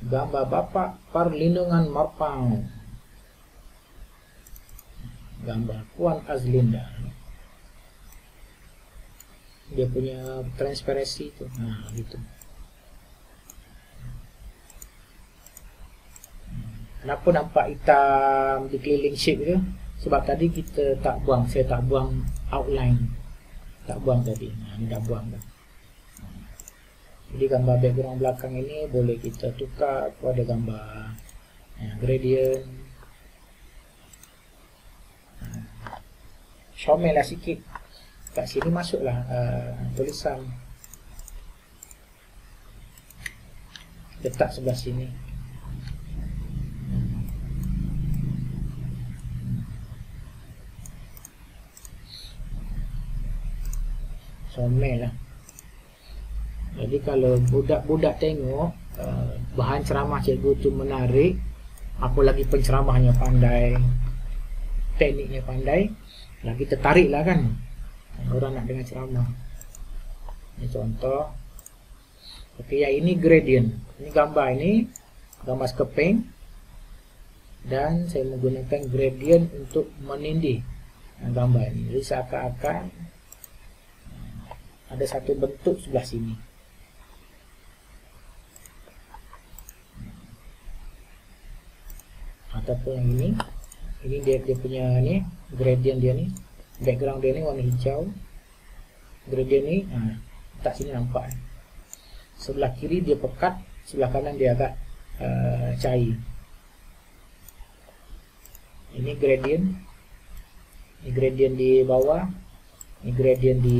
Speaker 1: gambar Bapak Perlindungan Marpang, gambar Puan Azlinda. Dia punya transparansi tu. Gitu. Kenapa nampak hitam di keliling shape tu? Sebab tadi kita tak buang, saya tak buang outline. Tak buang tadi. Ni dah buang dah. Jadi gambar background belakang ini boleh kita tukar kepada gambar gradient. Comel lah sikit. Kat sini masuklah tulisan, letak sebelah sini. Comel lah. Jadi kalau budak-budak tengok bahan ceramah cikgu tu menarik, apalagi penceramahnya pandai, tekniknya pandai, lagi tertarik lah kan orang nak dengar ceramah. Ini contoh. Okey, yang ini gradient. Ini gambar, ini gambar skeping, dan saya menggunakan gradient untuk menindih gambar ini. Jadi seakan-akan ada satu bentuk sebelah sini. Ataupun yang ini dia punya ni gradient dia ni, background dia ni warna hijau, gradient ni tak sini nampak. Sebelah kiri dia pekat, sebelah kanan dia agak cair. Ini gradient di bawah, ini gradient di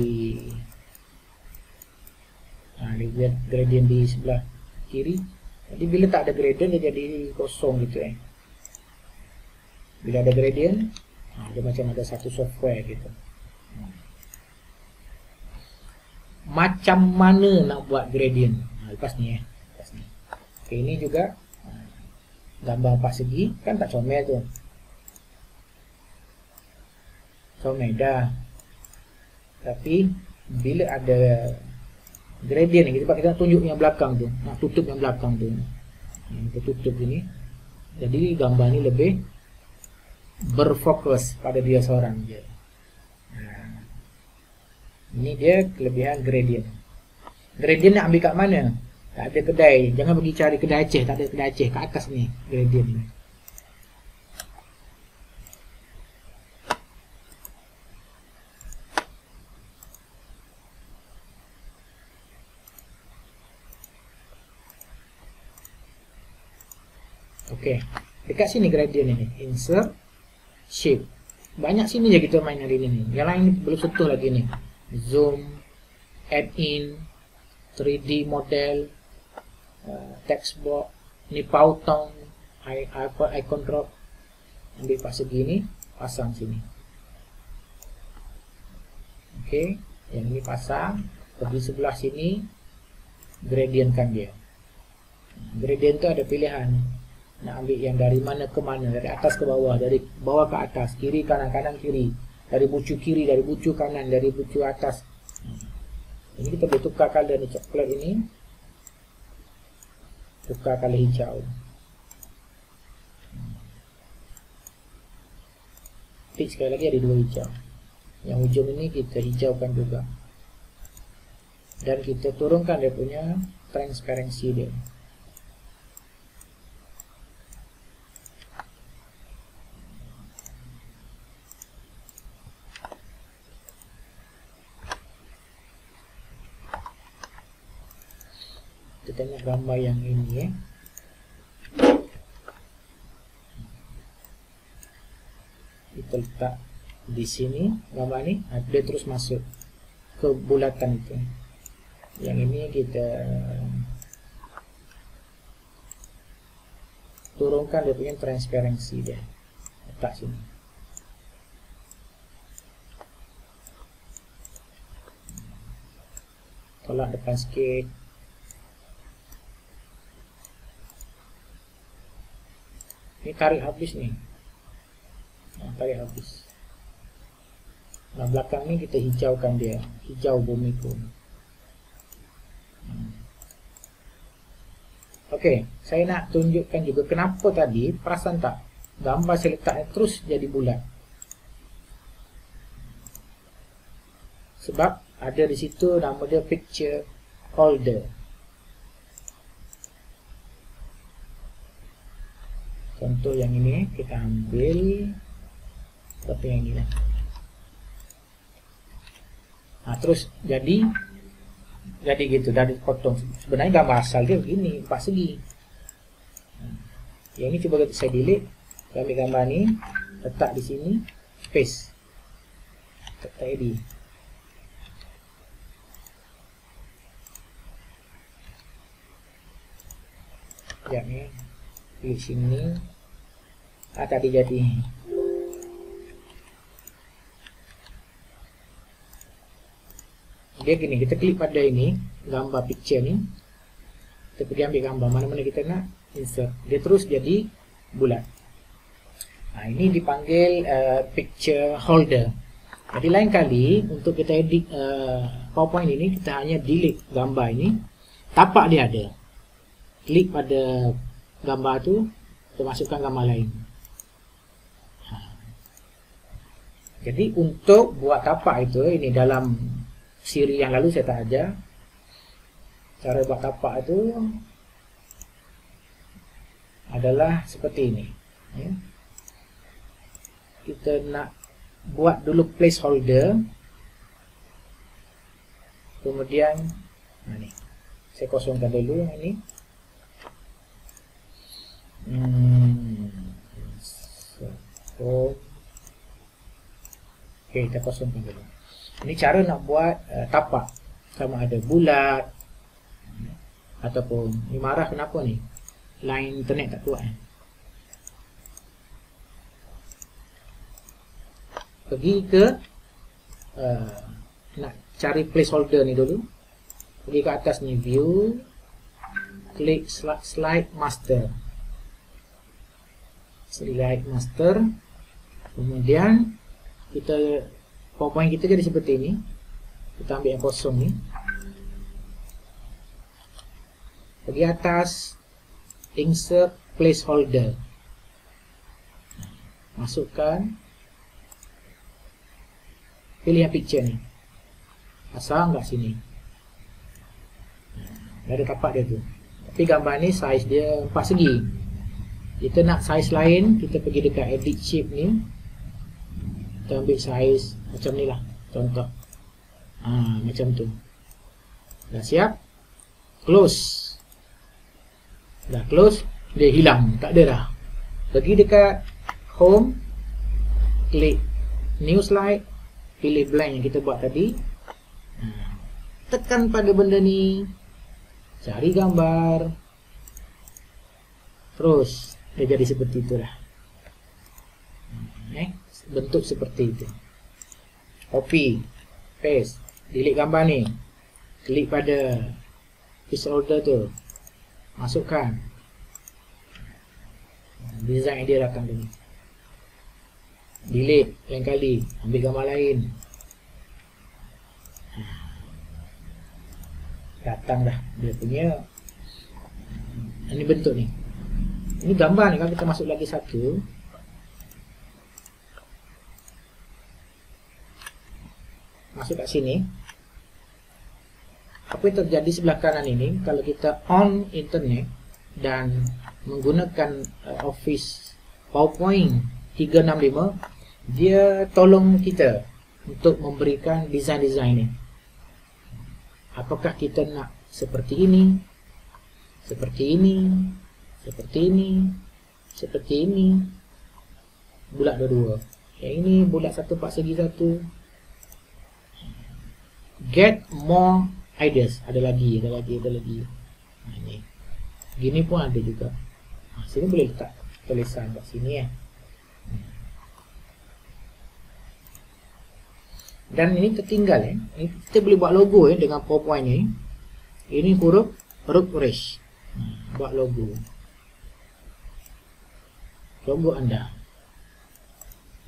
Speaker 1: gradient di sebelah kiri. Jadi bila tak ada gradient dia jadi kosong gitu Bila ada gradient, dia macam ada satu software gitu. Macam mana nak buat gradient? Lepas ni lepas ni. Okay, ini juga gambar 4 segi, kan tak comel tu. Comel dah. Tapi bila ada gradient ni, kita nak tunjuk yang belakang tu, nak tutup yang belakang tu. Kita tutup ini. Jadi gambar ni lebih berfokus pada dia seorang je. Ini dia kelebihan gradient. Gradient nak ambil kat mana? Tak ada kedai. Jangan pergi cari kedai Aceh. Tak ada kedai Aceh. Kat atas ni gradient ni. Okey. Dekat sini gradient ni. Insert shape. Banyak sini je kita main hari ni. Yang lain ni belum sentuh lagi ni. Zoom, add in, 3D model, text box, ni pautong, icon drop. Ambil pas segi ni, pasang sini. Okey, yang ni pasang, pergi sebelah sini, gradientkan dia. Gradient tu ada pilihan. Nak ambil yang dari mana ke mana, dari atas ke bawah, dari bawah ke atas, kiri kanan, kanan kiri, dari bucu kiri, dari bucu kanan, dari bucu atas. Ini kita boleh tukar color ni, coklat ini tukar color hijau. Tik sekali lagi ada 2 hijau. Yang hujung ini kita hijaukan juga. Dan kita turunkan dia punya transparansi dia.
Speaker 2: Kita tengok gambar yang ini kita letak di sini gambar ni, dia terus masuk ke bulatan itu. Yang ini kita turunkan dia punya transparansi dia, letak sini. Tolak depan sikit. Ini tarik habis nih. Nah, tarik habis. Nah, belakang ni kita hijaukan dia, hijau bumi pun. Okey, saya nak tunjukkan juga kenapa tadi, perasan tak? Gambar saya letaknya terus jadi bulat. Sebab ada di situ nama dia picture holder. Contoh yang ini kita ambil seperti yang ini lah. Nah, terus jadi gitu, dah dipotong. Sebenarnya gambar asal dia begini, 4 segi. Yang ini cuba saya delete, saya ambil gambar ni, letak di sini, paste, letak edit. Ya ni, di sini. Tadi jadi. Dia gini, kita klik pada ini, gambar picture ni. Kita pergi ambil gambar mana-mana kita nak, insert. Dia terus jadi bulat. Nah, ini dipanggil picture holder. Jadi lain kali untuk kita edit PowerPoint ini, kita hanya delete gambar ini. Tapak dia ada. Klik pada gambar tu, kita masukkan gambar lain. Jadi untuk buat tapak itu, ini dalam siri yang lalu saya tak ajar cara buat tapak itu adalah seperti ini ya. Kita nak buat dulu placeholder, kemudian ni saya kosongkan dulu yang ini. Oke, kita kosongkan dulu. Ini cara nak buat tapak, sama ada bulat ataupun ni marah kenapa ni? Line internet tak kuat. Pergi ke nak cari placeholder ni dulu. Pergi ke atas ni view, klik slide master. Slide master. Kemudian kita PowerPoint kita jadi seperti ini. Kita ambil yang kosong ni. Pergi atas, insert placeholder. Masukkan. Pilih yang picture ni. Pasang kat sini. Dah ada tapak dia tu. Tapi gambar ni size dia 4 segi. Kita nak size lain, kita pergi dekat edit shape ni. Kita ambil size macam ni lah, contoh macam tu. Dah siap, close. Dah close, dia hilang, tak ada dah. Pergi dekat home, klik new slide, pilih blank yang kita buat tadi. Tekan pada benda ni, cari gambar, terus dia jadi seperti itulah. Bentuk seperti itu. Copy, paste, delete gambar ni, klik pada placeholder tu, masukkan, design dia datang dulu. Delete lain kali, ambil gambar lain, datang dah dia punya. Ini bentuk ni. Ini gambar ni, kalau kita masuk lagi satu, masuk kat sini, apa yang terjadi sebelah kanan ini, kalau kita on internet dan menggunakan Office PowerPoint 365, dia tolong kita untuk memberikan desain-desain ni. Apakah kita nak seperti ini
Speaker 1: seperti ini, seperti ini, seperti ini, bulat dua-dua. Yang ini bulat satu, 4 segi satu. Get more ideas. Ada lagi. Nah, ini. Gini pun ada juga. Nah, sini boleh letak tulisan kat sini ya. Dan ini tertinggal ya. Ini kita boleh buat logo ya dengan PowerPoint ni. Ini huruf raise. Buat logo. Logo anda.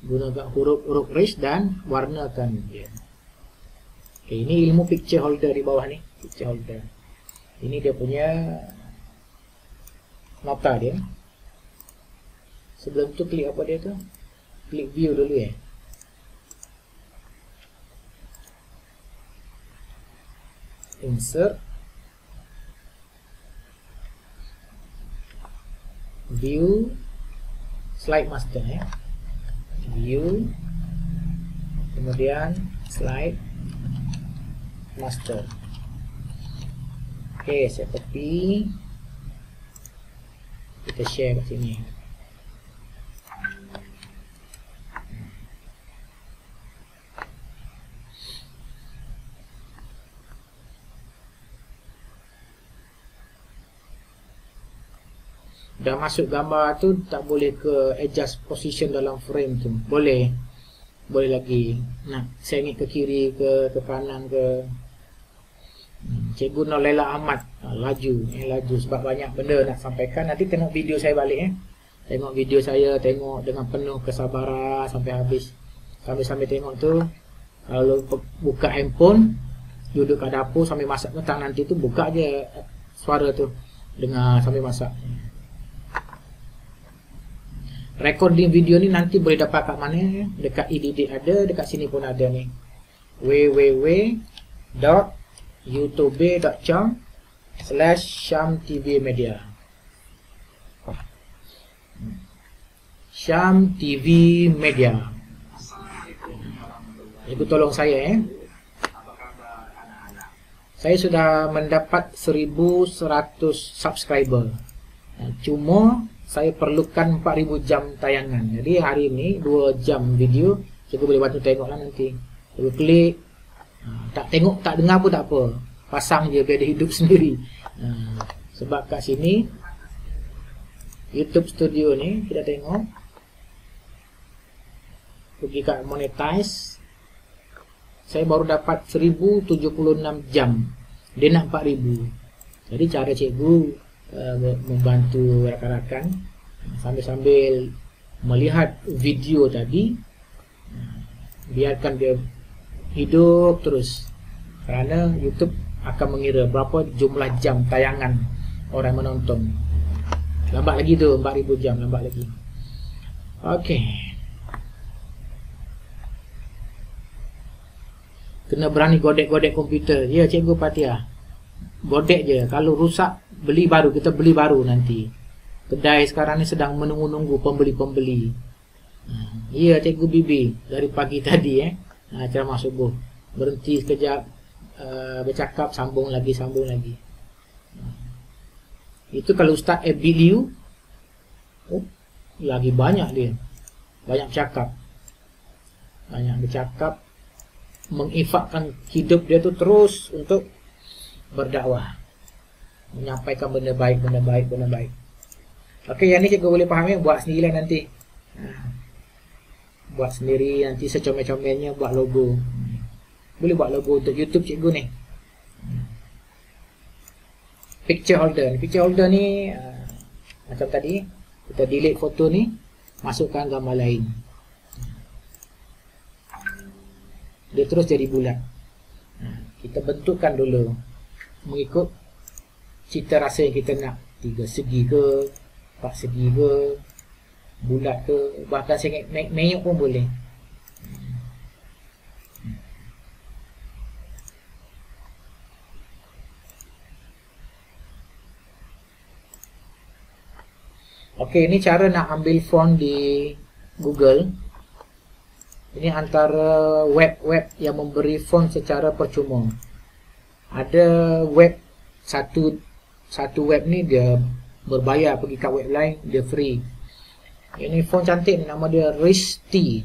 Speaker 1: Gunakan huruf raise dan warnakan dia. Okay, ini ilmu picture holder di bawah ni. Picture holder. Ini dia punya nota dia. Sebelum tu klik apa dia tu? Klik view dulu ya. Insert, view, slide master ya. View, kemudian slide master. Oke, saya copy, kita share kat sini. Dah masuk gambar tu, tak boleh ke adjust position dalam frame tu. Boleh lagi. Nak sengit ke kiri ke kanan ke. Cikgu Nolaila Ahmad laju sebab banyak benda nak sampaikan. Nanti tengok video saya balik Tengok video saya, tengok dengan penuh kesabaran sampai habis. Sambil tengok tu, kalau buka handphone, duduk kat dapur sambil masak petang nanti tu, buka je suara tu, dengar sambil masak. Recording video ni nanti boleh dapat kat mana? Dekat EDD ada, dekat sini pun ada ni. www.youtube.com/syamtvmedia. Syam TV Media. Ibu tolong saya Saya sudah mendapat 1100 subscriber. Cuma saya perlukan 4000 jam tayangan. Jadi hari ini 2 jam video. Cikgu boleh bantu tengoklah nanti. Cikgu klik. Tak tengok, tak dengar pun tak apa. Pasang je biar dia hidup sendiri. Sebab kat sini YouTube Studio ni kita tengok. Pergi kat monetize. Saya baru dapat 1076 jam. Dia nak 4000. Jadi cara cikgu membantu rakan-rakan sambil melihat video tadi, biarkan dia hidup terus, kerana YouTube akan mengira berapa jumlah jam tayangan orang menonton. Lambat lagi tu, 4000 jam lambat lagi. Okey, kena berani godek-godek komputer. Ya cikgu Patiah, godek je. Kalau rusak, beli baru. Kita beli baru nanti. Kedai sekarang ni sedang menunggu-nunggu pembeli-pembeli. Ya cikgu Bibi, dari pagi tadi ceramah subuh, berhenti sekejap, bercakap, sambung lagi. Itu kalau Ustaz Abdi Liu, lagi banyak dia. Banyak bercakap, menginfakkan hidup dia tu terus untuk berdakwah, menyampaikan benda baik. Okey, yang ni cikgu boleh fahami. Buat sendirilah nanti. Buat sendiri nanti secomel-comelnya, buat logo. Boleh buat logo untuk YouTube cikgu ni. Picture holder ni macam tadi, kita delete foto ni, masukkan gambar lain. Dia terus jadi bulat. Kita bentukkan dulu mengikut cita rasa yang kita nak. 3 segi ke, 4 segi ke, bulat ke, bahkan sengit meyuk pun boleh. Okey, ini cara nak ambil font di Google. Ini antara web-web yang memberi font secara percuma. Ada web satu web ni dia berbayar, pergi kat web lain dia free. Ini font cantik ni, nama dia Risty.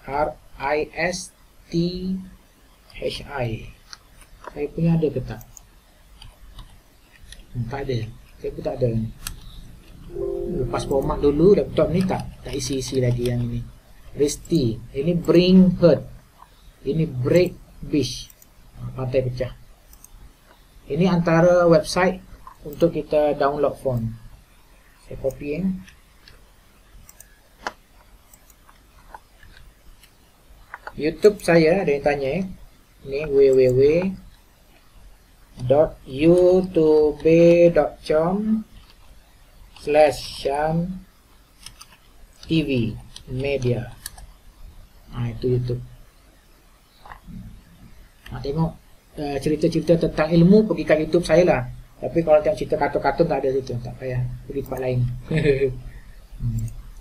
Speaker 1: R-I-S-T-H-I. Saya punya ada ke tak? Tak ada. Saya pun tak ada. Lepas format dulu, laptop ni tak isi-isi lagi yang ini. Risty. Ini Bring Hurt. Ini Break Bish. Pantai pecah. Ini antara website untuk kita download font. Saya copy YouTube saya ada yang tanya ni www.youtube.com/SyamTV media. Itu YouTube. Tengok cerita-cerita tentang ilmu pergi kat YouTube saya lah. Tapi kalau tengok cerita kartun-kartun tak ada situ, tak payah pergi tempat lain.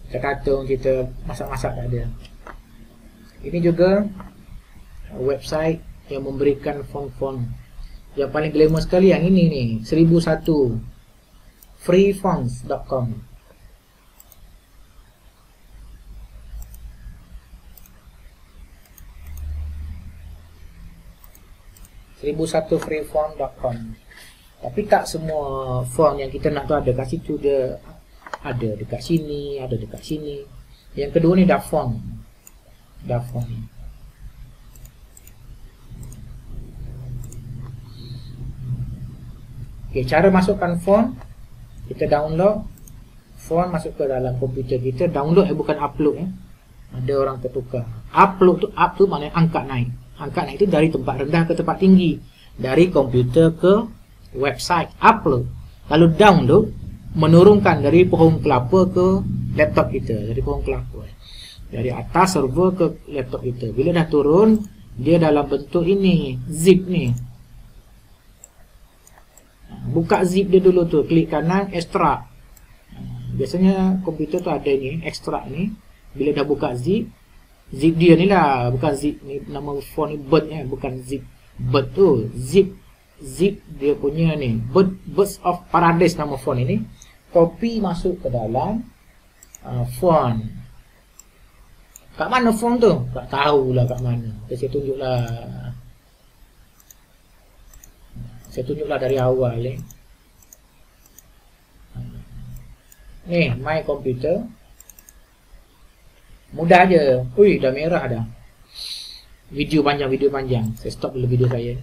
Speaker 1: Cerita kartun, cerita masak-masak tak ada. Ini juga website yang memberikan font-font. Yang paling glamour sekali yang ini nih, 1001 freefonts.com. freefont.com. Tapi tak semua font yang kita nak tu ada kat situ. Dia ada dekat sini, ada dekat sini. Yang kedua ni Dafont. Dafont ni. Okay, cara masukkan font, kita download font, masuk ke dalam komputer kita. Download bukan upload. Ada orang tertukar. Upload tu, up tu maknanya angkat naik. Angkat naik itu dari tempat rendah ke tempat tinggi, dari komputer ke website. Upload. Lalu download, menurunkan dari pohon kelapa ke laptop kita. Dari pohon kelapa, dari atas server ke laptop kita. Bila dah turun, dia dalam bentuk ini, zip ni. Buka zip dia dulu tu, klik kanan, ekstrak. Biasanya komputer tu ada ni, ekstrak ni. Bila dah buka zip, zip dia ni lah, bukan zip ni, nama font ni bird bukan zip bird tu, zip dia punya ni, Birds of Paradise nama font ini. Copy masuk ke dalam font. Kat mana font tu? Tak tahulah kat mana. Saya tunjuklah dari awal ni. Ni my computer. Mudah aja. Ui, dah merah dah. Video panjang. Saya stop dulu video saya.